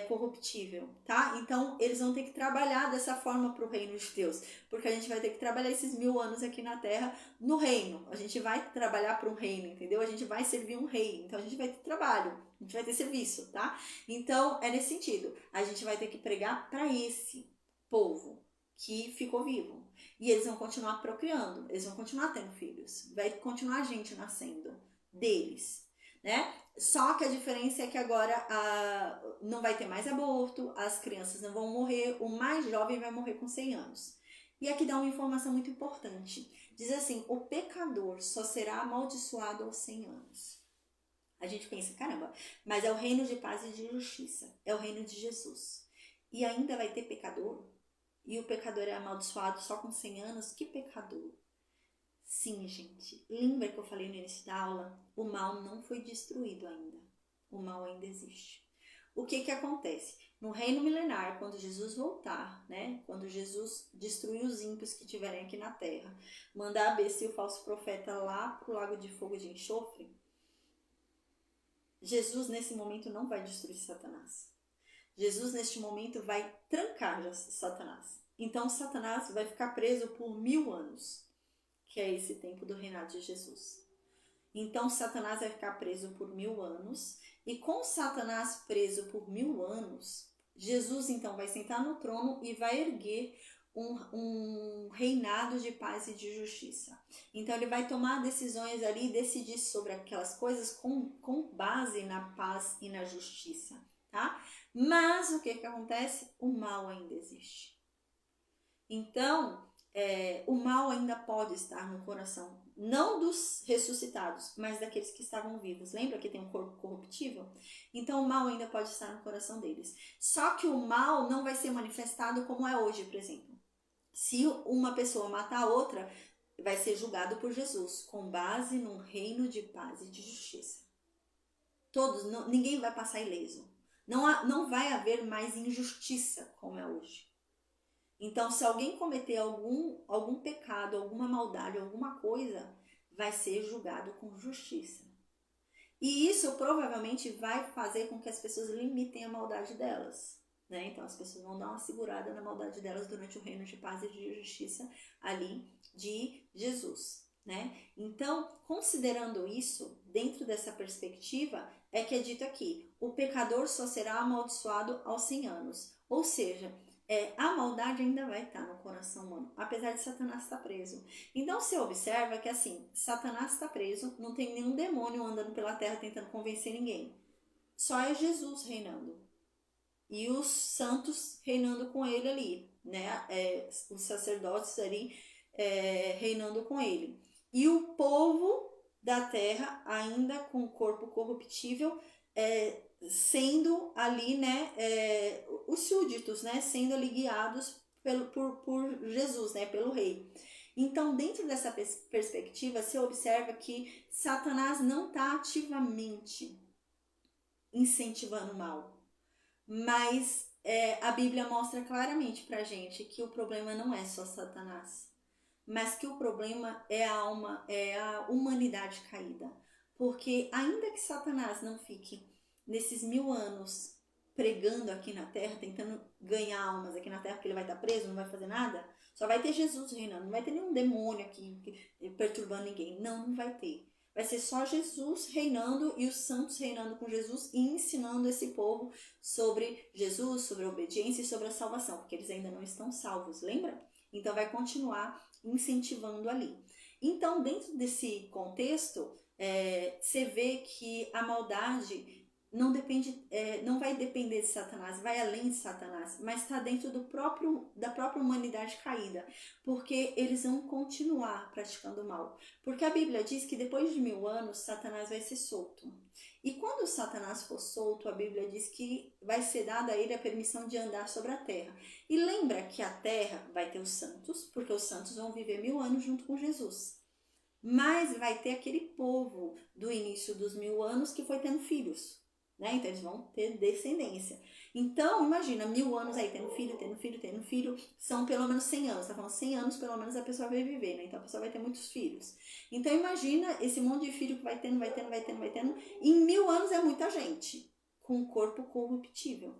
corruptível, tá? Então eles vão ter que trabalhar dessa forma para o reino de Deus, porque a gente vai ter que trabalhar esses 1000 anos aqui na terra no reino. A gente vai trabalhar para um reino, entendeu? A gente vai servir um rei, então a gente vai ter trabalho, a gente vai ter serviço, tá? Então é nesse sentido, a gente vai ter que pregar para esse povo que ficou vivo. E eles vão continuar procriando, eles vão continuar tendo filhos, vai continuar gente nascendo deles, né? Só que a diferença é que agora não vai ter mais aborto, as crianças não vão morrer, o mais jovem vai morrer com 100 anos. E aqui dá uma informação muito importante. Diz assim, o pecador só será amaldiçoado aos 100 anos. A gente pensa, caramba, mas é o reino de paz e de justiça. É o reino de Jesus. E ainda vai ter pecador? E o pecador é amaldiçoado só com 100 anos? Que pecador? Sim, gente. Lembra que eu falei no início da aula? O mal não foi destruído ainda. O mal ainda existe. O que que acontece? No reino milenar, quando Jesus voltar, né? Quando Jesus destruir os ímpios que estiverem aqui na terra, mandar a besta e o falso profeta lá pro lago de fogo de enxofre, Jesus nesse momento não vai destruir Satanás. Jesus neste momento vai trancar Satanás. Então Satanás vai ficar preso por 1000 anos, que é esse tempo do reinado de Jesus. Então Satanás vai ficar preso por 1000 anos, e com Satanás preso por 1000 anos, Jesus então vai sentar no trono e vai erguer um reinado de paz e de justiça. Então ele vai tomar decisões ali e decidir sobre aquelas coisas com base na paz e na justiça, tá? Mas o que acontece? O mal ainda existe. Então, o mal ainda pode estar no coração, não dos ressuscitados, mas daqueles que estavam vivos. Lembra que tem um corpo corruptível? Então, o mal ainda pode estar no coração deles. Só que o mal não vai ser manifestado como é hoje, por exemplo. Se uma pessoa matar a outra, vai ser julgado por Jesus, com base num reino de paz e de justiça. Ninguém vai passar ileso. Não vai haver mais injustiça como é hoje. Então, se alguém cometer algum pecado, alguma maldade, alguma coisa, vai ser julgado com justiça. E isso provavelmente vai fazer com que as pessoas limitem a maldade delas, né? Então, as pessoas vão dar uma segurada na maldade delas durante o reino de paz e de justiça ali de Jesus, né? Então, considerando isso, dentro dessa perspectiva, é que é dito aqui, o pecador só será amaldiçoado aos 100 anos. Ou seja, a maldade ainda vai estar no coração humano, apesar de Satanás estar preso. Então você observa que assim, Satanás está preso, não tem nenhum demônio andando pela terra tentando convencer ninguém. Só é Jesus reinando. E os santos reinando com ele ali, né? Os sacerdotes ali reinando com ele. E o povo da terra, ainda com o corpo corruptível, sendo ali, né, os súditos, né, sendo ali guiados por Jesus, né, pelo rei. Então, dentro dessa perspectiva, você observa que Satanás não está ativamente incentivando o mal, mas a Bíblia mostra claramente pra gente que o problema não é só Satanás, mas que o problema é a humanidade caída. Porque ainda que Satanás não fique nesses 1000 anos pregando aqui na terra, tentando ganhar almas aqui na terra, porque ele vai estar preso, não vai fazer nada, só vai ter Jesus reinando, não vai ter nenhum demônio aqui perturbando ninguém. Não vai ter. Vai ser só Jesus reinando e os santos reinando com Jesus e ensinando esse povo sobre Jesus, sobre a obediência e sobre a salvação, porque eles ainda não estão salvos, lembra? Então vai continuar incentivando ali. Então, dentro desse contexto, você vê que a maldade não depende, não vai depender de Satanás, vai além de Satanás, mas está dentro da própria humanidade caída, porque eles vão continuar praticando o mal. Porque a Bíblia diz que depois de 1000 anos, Satanás vai ser solto. E quando Satanás for solto, a Bíblia diz que vai ser dada a ele a permissão de andar sobre a terra. E lembra que a terra vai ter os santos, porque os santos vão viver 1000 anos junto com Jesus. Mas vai ter aquele povo do início dos 1000 anos que foi tendo filhos, né? Então eles vão ter descendência. Então, imagina, 1000 anos aí, tendo filho, são pelo menos 100 anos. Tá falando 100 anos, pelo menos a pessoa vai viver, né? Então a pessoa vai ter muitos filhos. Então imagina esse monte de filho que vai tendo. Em 1000 anos é muita gente com um corpo corruptível.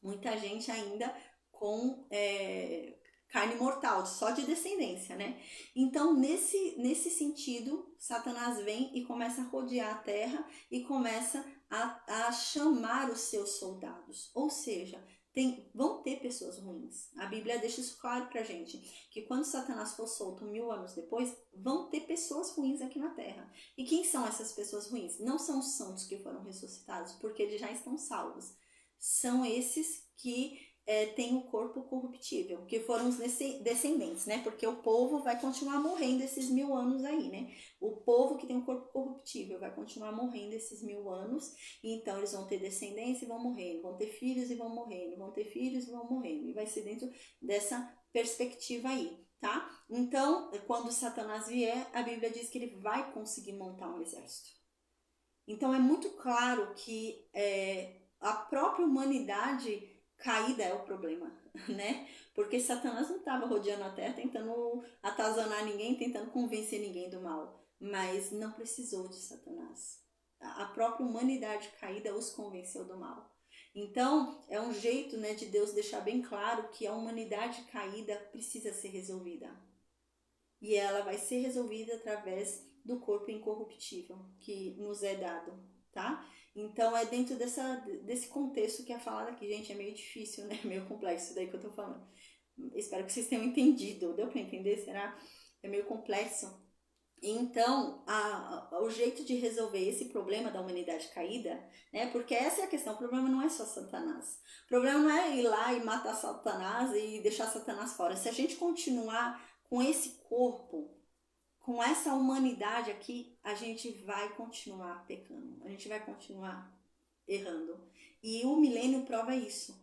Muita gente ainda com carne mortal, só de descendência, né? Então, nesse sentido, Satanás vem e começa a rodear a terra e começa a chamar os seus soldados. Ou seja, vão ter pessoas ruins. A Bíblia deixa isso claro pra gente, que quando Satanás for solto 1000 anos depois, vão ter pessoas ruins aqui na terra. E quem são essas pessoas ruins? Não são os santos que foram ressuscitados, porque eles já estão salvos. São esses que tem o corpo corruptível, que foram os descendentes, né? Porque o povo vai continuar morrendo esses 1000 anos aí, né? O povo que tem o corpo corruptível vai continuar morrendo esses 1000 anos, e então eles vão ter descendência e vão morrendo, vão ter filhos e vão morrendo, vão ter filhos e vão morrendo, e vai ser dentro dessa perspectiva aí, tá? Então, quando Satanás vier, a Bíblia diz que ele vai conseguir montar um exército. Então é muito claro que a própria humanidade caída é o problema, né? Porque Satanás não estava rodeando a terra tentando atazanar ninguém, tentando convencer ninguém do mal, mas não precisou de Satanás. A própria humanidade caída os convenceu do mal. Então, é um jeito, né, de Deus deixar bem claro que a humanidade caída precisa ser resolvida. E ela vai ser resolvida através do corpo incorruptível que nos é dado, tá? Então é dentro desse contexto que é falado aqui. Gente, é meio difícil, né? Meio complexo isso daí que eu tô falando. Espero que vocês tenham entendido. Deu pra entender? Será? É meio complexo. Então, o jeito de resolver esse problema da humanidade caída, né? Porque essa é a questão, o problema não é só Satanás. O problema não é ir lá e matar Satanás e deixar Satanás fora. Se a gente continuar com esse corpo, com essa humanidade aqui, a gente vai continuar pecando, a gente vai continuar errando. E o milênio prova isso.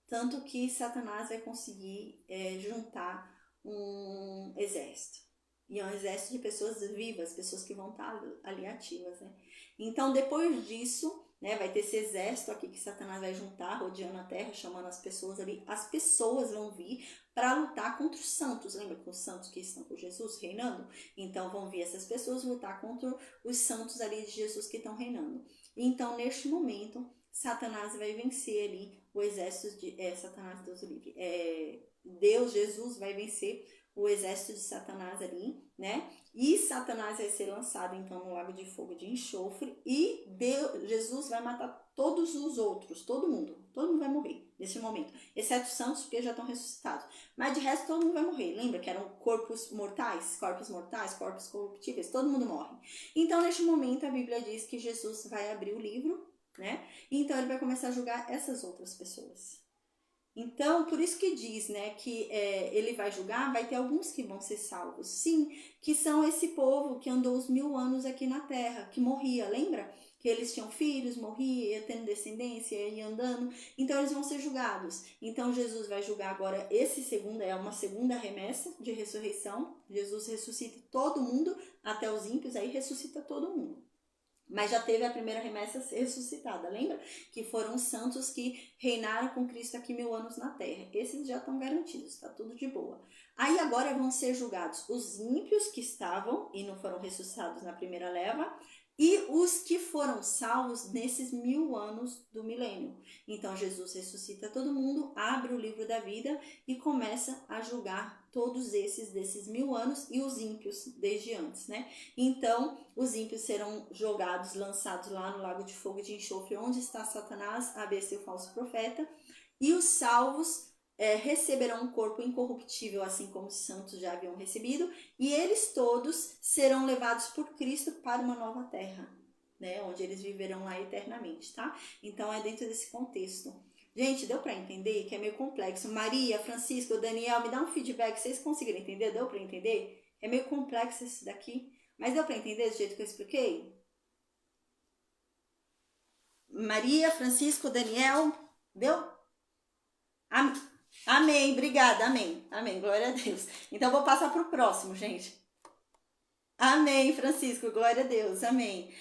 Tanto que Satanás vai conseguir juntar um exército. E é um exército de pessoas vivas, pessoas que vão estar ali ativas, né? Então, depois disso, né, vai ter esse exército aqui que Satanás vai juntar, rodeando a terra, chamando as pessoas ali. As pessoas vão vir para lutar contra os santos. Lembra que os santos que estão com Jesus reinando? Então, vão vir essas pessoas lutar contra os santos ali de Jesus que estão reinando. Então, neste momento, Satanás vai vencer ali o exército de... Satanás, Deus o livre. Deus, Jesus, vai vencer o exército de Satanás ali, né? E Satanás vai ser lançado, então, no lago de fogo de enxofre. E Jesus vai matar todos os outros, todo mundo vai morrer nesse momento. Exceto os santos, porque já estão ressuscitados. Mas de resto, todo mundo vai morrer. Lembra que eram corpos mortais, corpos corruptíveis, todo mundo morre. Então, neste momento, a Bíblia diz que Jesus vai abrir o livro, né? Então, ele vai começar a julgar essas outras pessoas. Então, por isso que diz, né, que ele vai julgar, vai ter alguns que vão ser salvos. Sim, que são esse povo que andou os 1000 anos aqui na terra, que morria, lembra? Que eles tinham filhos, morria, ia tendo descendência, ia andando. Então, eles vão ser julgados. Então, Jesus vai julgar agora uma segunda remessa de ressurreição. Jesus ressuscita todo mundo, até os ímpios, aí ressuscita todo mundo. Mas já teve a primeira remessa ressuscitada, lembra? Que foram os santos que reinaram com Cristo aqui 1000 anos na terra. Esses já estão garantidos, tá tudo de boa. Aí agora vão ser julgados os ímpios que estavam e não foram ressuscitados na primeira leva, e os que foram salvos nesses 1000 anos do milênio. Então Jesus ressuscita todo mundo, abre o livro da vida e começa a julgar todos desses 1000 anos e os ímpios desde antes, né? Então os ímpios serão jogados, lançados lá no lago de fogo de enxofre, onde está Satanás, a besta e o falso profeta, e os salvos receberão um corpo incorruptível, assim como os santos já haviam recebido, e eles todos serão levados por Cristo para uma nova terra, né, onde eles viverão lá eternamente, tá? Então é dentro desse contexto. Gente, deu para entender que é meio complexo? Maria, Francisco, Daniel, me dá um feedback, vocês conseguiram entender? Deu para entender? É meio complexo isso daqui, mas deu para entender do jeito que eu expliquei? Maria, Francisco, Daniel, deu? Amém, obrigada, amém, glória a Deus. Então, vou passar para o próximo, gente. Amém, Francisco, glória a Deus, amém.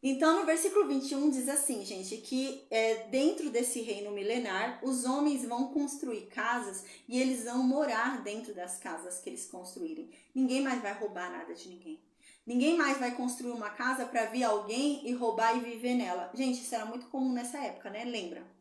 Então, no versículo 21 diz assim, gente, que dentro desse reino milenar, os homens vão construir casas e eles vão morar dentro das casas que eles construírem. Ninguém mais vai roubar nada de ninguém. Ninguém mais vai construir uma casa para vir alguém e roubar e viver nela. Gente, isso era muito comum nessa época, né? Lembra?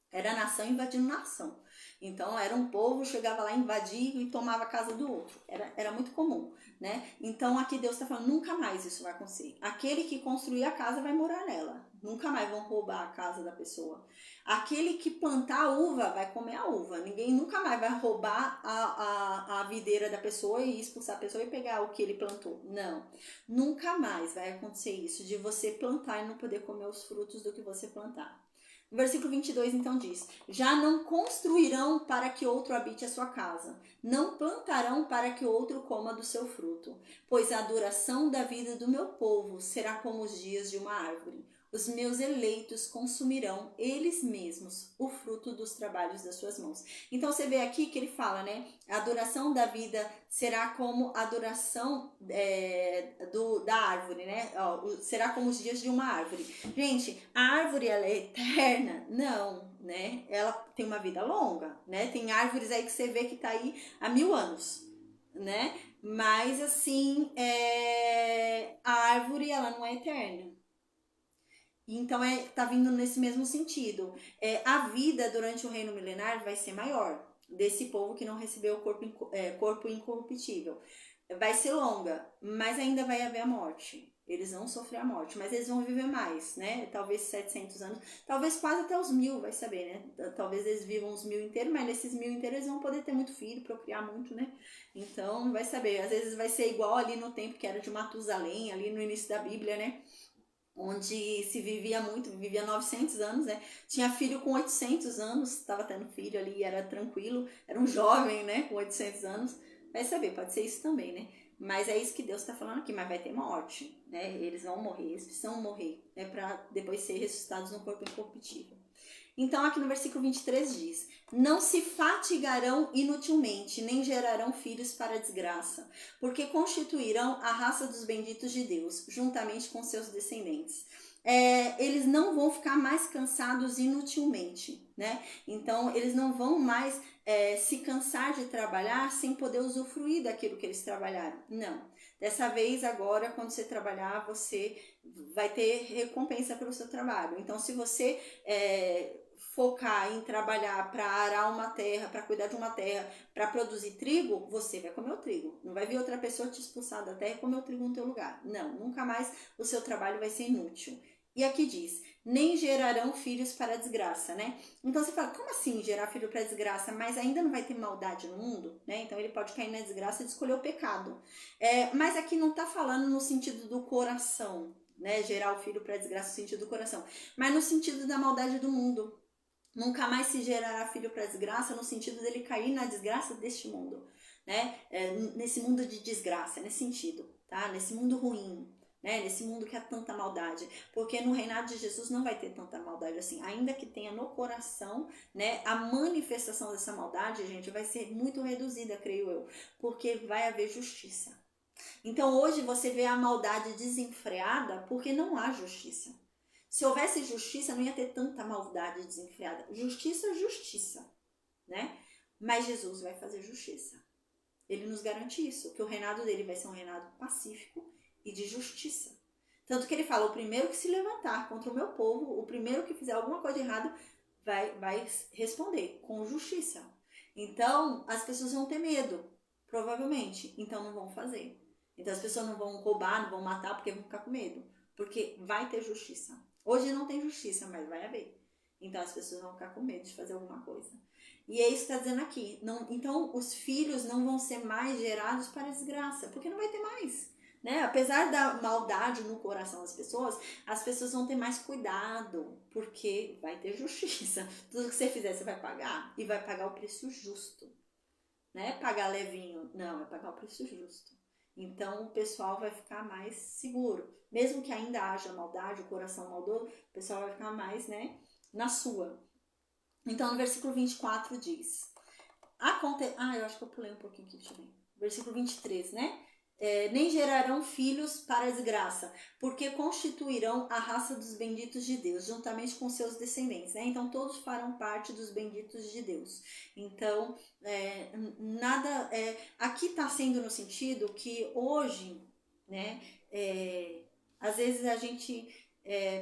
Era nação invadindo nação. Então, era um povo, chegava lá, invadia e tomava a casa do outro. Era muito comum, né? Então, aqui Deus está falando, nunca mais isso vai acontecer. Aquele que construir a casa vai morar nela. Nunca mais vão roubar a casa da pessoa. Aquele que plantar a uva vai comer a uva. Ninguém nunca mais vai roubar a videira da pessoa e expulsar a pessoa e pegar o que ele plantou. Não. Nunca mais vai acontecer isso, de você plantar e não poder comer os frutos do que você plantar. O versículo 22 então diz: já não construirão para que outro habite a sua casa, não plantarão para que outro coma do seu fruto, pois a duração da vida do meu povo será como os dias de uma árvore. Os meus eleitos consumirão eles mesmos o fruto dos trabalhos das suas mãos. Então você vê aqui que ele fala, né? A duração da vida será como a duração da árvore, né? Ó, será como os dias de uma árvore. Gente, a árvore ela é eterna? Não, né? Ela tem uma vida longa, né? Tem árvores aí que você vê que tá aí há 1000 anos, né? Mas assim, a árvore ela não é eterna. Então tá vindo nesse mesmo sentido. A vida durante o reino milenar vai ser maior desse povo que não recebeu o corpo incorruptível. Vai ser longa, mas ainda vai haver a morte. Eles vão sofrer a morte, mas eles vão viver mais, né? Talvez 700 anos, talvez quase até os 1000, vai saber, né? Talvez eles vivam os 1000 inteiros, mas nesses 1000 inteiros eles vão poder ter muito filho, procriar muito, né? Então, vai saber. Às vezes vai ser igual ali no tempo que era de Matusalém, ali no início da Bíblia, né? Onde se vivia muito, vivia 900 anos, né? Tinha filho com 800 anos, estava tendo filho ali, era tranquilo, era um jovem, né? Com 800 anos. Vai saber, pode ser isso também, né? Mas é isso que Deus está falando aqui, mas vai ter morte, né? Eles vão morrer, eles precisam morrer, né? Para depois ser ressuscitados no corpo incorruptível. Então, aqui no versículo 23 diz: não se fatigarão inutilmente, nem gerarão filhos para desgraça, porque constituirão a raça dos benditos de Deus, juntamente com seus descendentes. Eles não vão ficar mais cansados inutilmente, né? Então, eles não vão mais se cansar de trabalhar sem poder usufruir daquilo que eles trabalharam. Não. Dessa vez, agora, quando você trabalhar, você vai ter recompensa pelo seu trabalho. Então, se você focar em trabalhar para arar uma terra, para cuidar de uma terra, para produzir trigo, você vai comer o trigo. Não vai vir outra pessoa te expulsar da terra e comer o trigo no teu lugar. Não, nunca mais o seu trabalho vai ser inútil. E aqui diz: nem gerarão filhos para desgraça, né? Então você fala, como assim gerar filho para desgraça? Mas ainda não vai ter maldade no mundo, né? Então ele pode cair na desgraça de escolher o pecado. Mas aqui não está falando no sentido do coração, né? Gerar o filho para desgraça no sentido do coração, mas no sentido da maldade do mundo. Nunca mais se gerará filho para desgraça, no sentido dele cair na desgraça deste mundo, né? Nesse mundo de desgraça, nesse sentido, tá? Nesse mundo ruim, né? Nesse mundo que há tanta maldade, porque no reinado de Jesus não vai ter tanta maldade assim, ainda que tenha no coração, né? A manifestação dessa maldade, gente, vai ser muito reduzida, creio eu, porque vai haver justiça. Então hoje você vê a maldade desenfreada porque não há justiça. Se houvesse justiça, não ia ter tanta maldade desenfreada. Justiça, justiça, né? Mas Jesus vai fazer justiça. Ele nos garante isso, que o reinado dele vai ser um reinado pacífico e de justiça. Tanto que ele fala, o primeiro que se levantar contra o meu povo, o primeiro que fizer alguma coisa errada, vai responder com justiça. Então, as pessoas vão ter medo, provavelmente. Então, não vão fazer. Então, as pessoas não vão roubar, não vão matar, porque vão ficar com medo. Porque vai ter justiça. Hoje não tem justiça, mas vai haver. Então as pessoas vão ficar com medo de fazer alguma coisa. E é isso que está dizendo aqui. Não, então os filhos não vão ser mais gerados para desgraça, porque não vai ter mais. Né? Apesar da maldade no coração das pessoas, as pessoas vão ter mais cuidado, porque vai ter justiça. Tudo que você fizer, você vai pagar. E vai pagar o preço justo. Não é pagar levinho, não, é pagar o preço justo. Então o pessoal vai ficar mais seguro. Mesmo que ainda haja maldade, o coração maldoso, o pessoal vai ficar mais, né, na sua. Então no versículo 24 diz: eu acho que eu pulei um pouquinho aqui, deixa eu ver. Versículo 23, né? Nem gerarão filhos para a desgraça, porque constituirão a raça dos benditos de Deus, juntamente com seus descendentes, né? Então todos farão parte dos benditos de Deus. Então, aqui está sendo no sentido que hoje, né? Às vezes a gente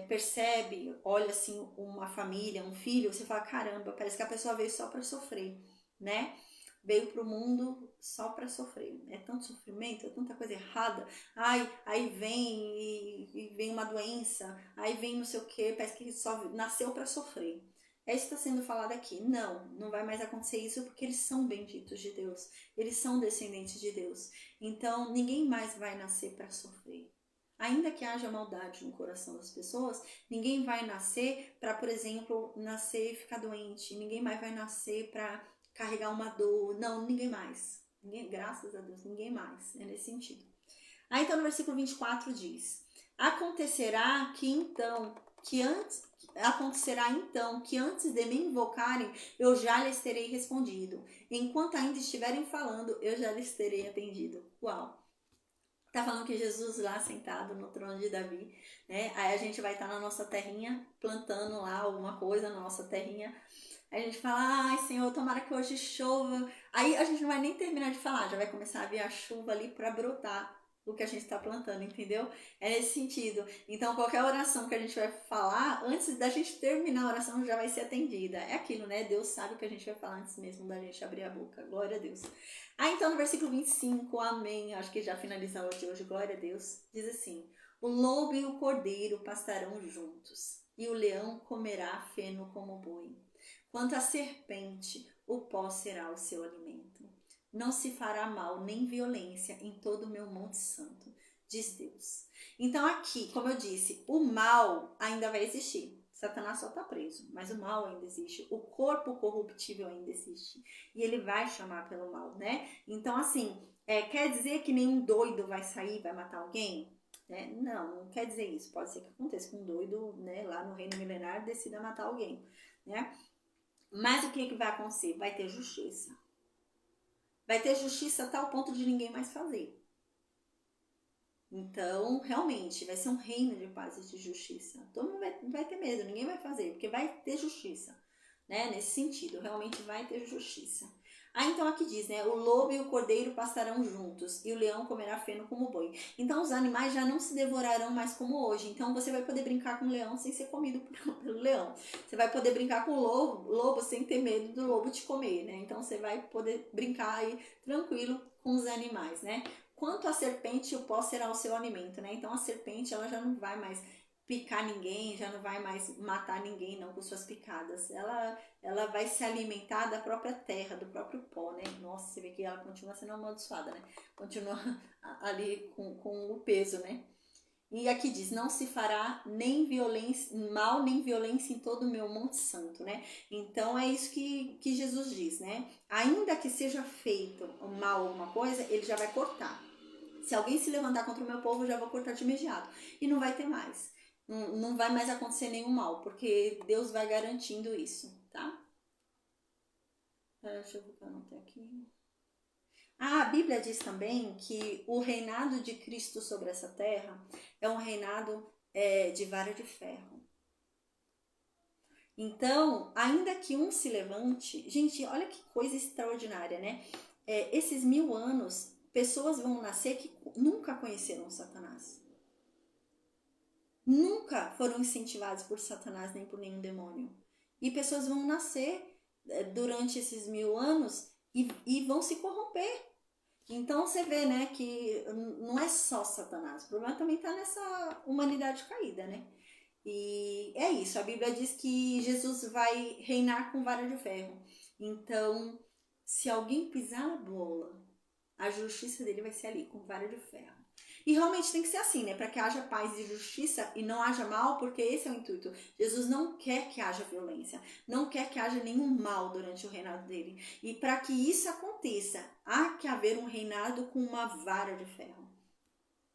percebe, olha assim, uma família, um filho, você fala, caramba, parece que a pessoa veio só para sofrer, né? Veio pro mundo só para sofrer. É tanto sofrimento, é tanta coisa errada. Aí vem uma doença, aí vem não sei o que, parece que só nasceu para sofrer. É isso que está sendo falado aqui. Não vai mais acontecer isso porque eles são benditos de Deus. Eles são descendentes de Deus. Então, ninguém mais vai nascer para sofrer. Ainda que haja maldade no coração das pessoas, ninguém vai nascer para, por exemplo, nascer e ficar doente. Ninguém mais vai nascer para carregar uma dor. Não, ninguém mais. Ninguém, graças a Deus, ninguém mais. É nesse sentido. Aí então no versículo 24 diz: Acontecerá então que antes de me invocarem, eu já lhes terei respondido. Enquanto ainda estiverem falando, eu já lhes terei atendido. Uau! Tá falando que Jesus lá sentado no trono de Davi, né? Aí a gente vai estar na nossa terrinha, plantando lá alguma coisa na nossa terrinha. Aí a gente fala, ai Senhor, tomara que hoje chova. Aí a gente não vai nem terminar de falar, já vai começar a vir a chuva ali para brotar o que a gente está plantando, entendeu? É nesse sentido. Então, qualquer oração que a gente vai falar, antes da gente terminar a oração, já vai ser atendida. É aquilo, né? Deus sabe o que a gente vai falar antes mesmo da gente abrir a boca. Glória a Deus. Aí, então, no versículo 25, amém. Acho que já finalizamos de hoje, glória a Deus. Diz assim: O lobo e o cordeiro pastarão juntos, e o leão comerá feno como boi. Quanto à serpente, o pó será o seu alimento. Não se fará mal nem violência em todo o meu monte santo, diz Deus. Então aqui, como eu disse, o mal ainda vai existir. Satanás só está preso, mas o mal ainda existe. O corpo corruptível ainda existe. E ele vai chamar pelo mal, né? Então assim, quer dizer que nenhum doido vai sair, vai matar alguém? Não, não quer dizer isso. Pode ser que aconteça com um doido, né, lá no reino milenar decida matar alguém, né? Mas o que vai acontecer? Vai ter justiça. Vai ter justiça a tal ponto de ninguém mais fazer. Então, realmente, vai ser um reino de paz e de justiça. Todo mundo vai ter medo, ninguém vai fazer, porque vai ter justiça, né? Nesse sentido, realmente vai ter justiça. Então aqui diz, né? O lobo e o cordeiro pastarão juntos, e o leão comerá feno como boi. Então os animais já não se devorarão mais como hoje. Então você vai poder brincar com o leão sem ser comido pelo leão. Você vai poder brincar com o lobo sem ter medo do lobo te comer, né? Então você vai poder brincar aí tranquilo com os animais, né? Quanto à serpente, o pó será o seu alimento, né? Então a serpente, ela já não vai mais picar ninguém, já não vai mais matar ninguém não com suas picadas. Ela vai se alimentar da própria terra, do próprio pó, né? Nossa, você vê que ela continua sendo amaldiçoada, né? Continua ali com o peso, né? E aqui diz, não se fará nem violência, mal nem violência em todo o meu monte santo, né? Então é isso que Jesus diz, né? Ainda que seja feito mal alguma coisa, ele já vai cortar. Se alguém se levantar contra o meu povo, eu já vou cortar de imediato. E não vai ter mais. Não vai mais acontecer nenhum mal, porque Deus vai garantindo isso, tá? Deixa eu ver o que eu anotei aqui. A Bíblia diz também que o reinado de Cristo sobre essa terra é um reinado de vara de ferro. Então, ainda que um se levante... Gente, olha que coisa extraordinária, né? Esses 1000 anos, pessoas vão nascer que nunca conheceram Satanás. Nunca foram incentivados por Satanás nem por nenhum demônio. E pessoas vão nascer durante esses 1000 anos e vão se corromper. Então você vê, né, que não é só Satanás. O problema também está nessa humanidade caída, né? E é isso. A Bíblia diz que Jesus vai reinar com vara de ferro. Então, se alguém pisar na bola, a justiça dele vai ser ali, com vara de ferro. E realmente tem que ser assim, né? Para que haja paz e justiça e não haja mal, porque esse é o intuito. Jesus não quer que haja violência, não quer que haja nenhum mal durante o reinado dele. E para que isso aconteça, há que haver um reinado com uma vara de ferro.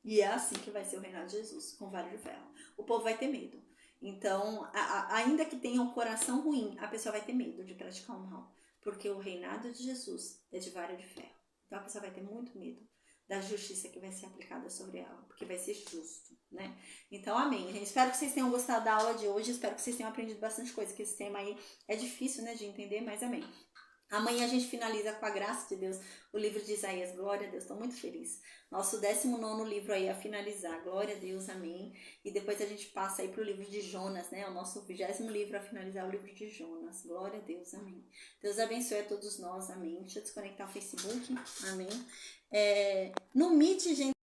E é assim que vai ser o reinado de Jesus, com vara de ferro. O povo vai ter medo. Então, ainda que tenha um coração ruim, a pessoa vai ter medo de praticar o mal. Porque o reinado de Jesus é de vara de ferro. Então a pessoa vai ter muito medo da justiça que vai ser aplicada sobre ela, porque vai ser justo, né? Então, amém, gente. Espero que vocês tenham gostado da aula de hoje, espero que vocês tenham aprendido bastante coisa, que esse tema aí é difícil, né, de entender, mas amém. Amanhã a gente finaliza com a graça de Deus o livro de Isaías. Glória a Deus, estou muito feliz. Nosso 19º livro aí a finalizar. Glória a Deus, amém. E depois a gente passa aí para o livro de Jonas, né? O nosso 20º livro a finalizar o livro de Jonas. Glória a Deus, amém. Deus abençoe a todos nós, amém. Deixa eu desconectar o Facebook, amém. No Meet, gente.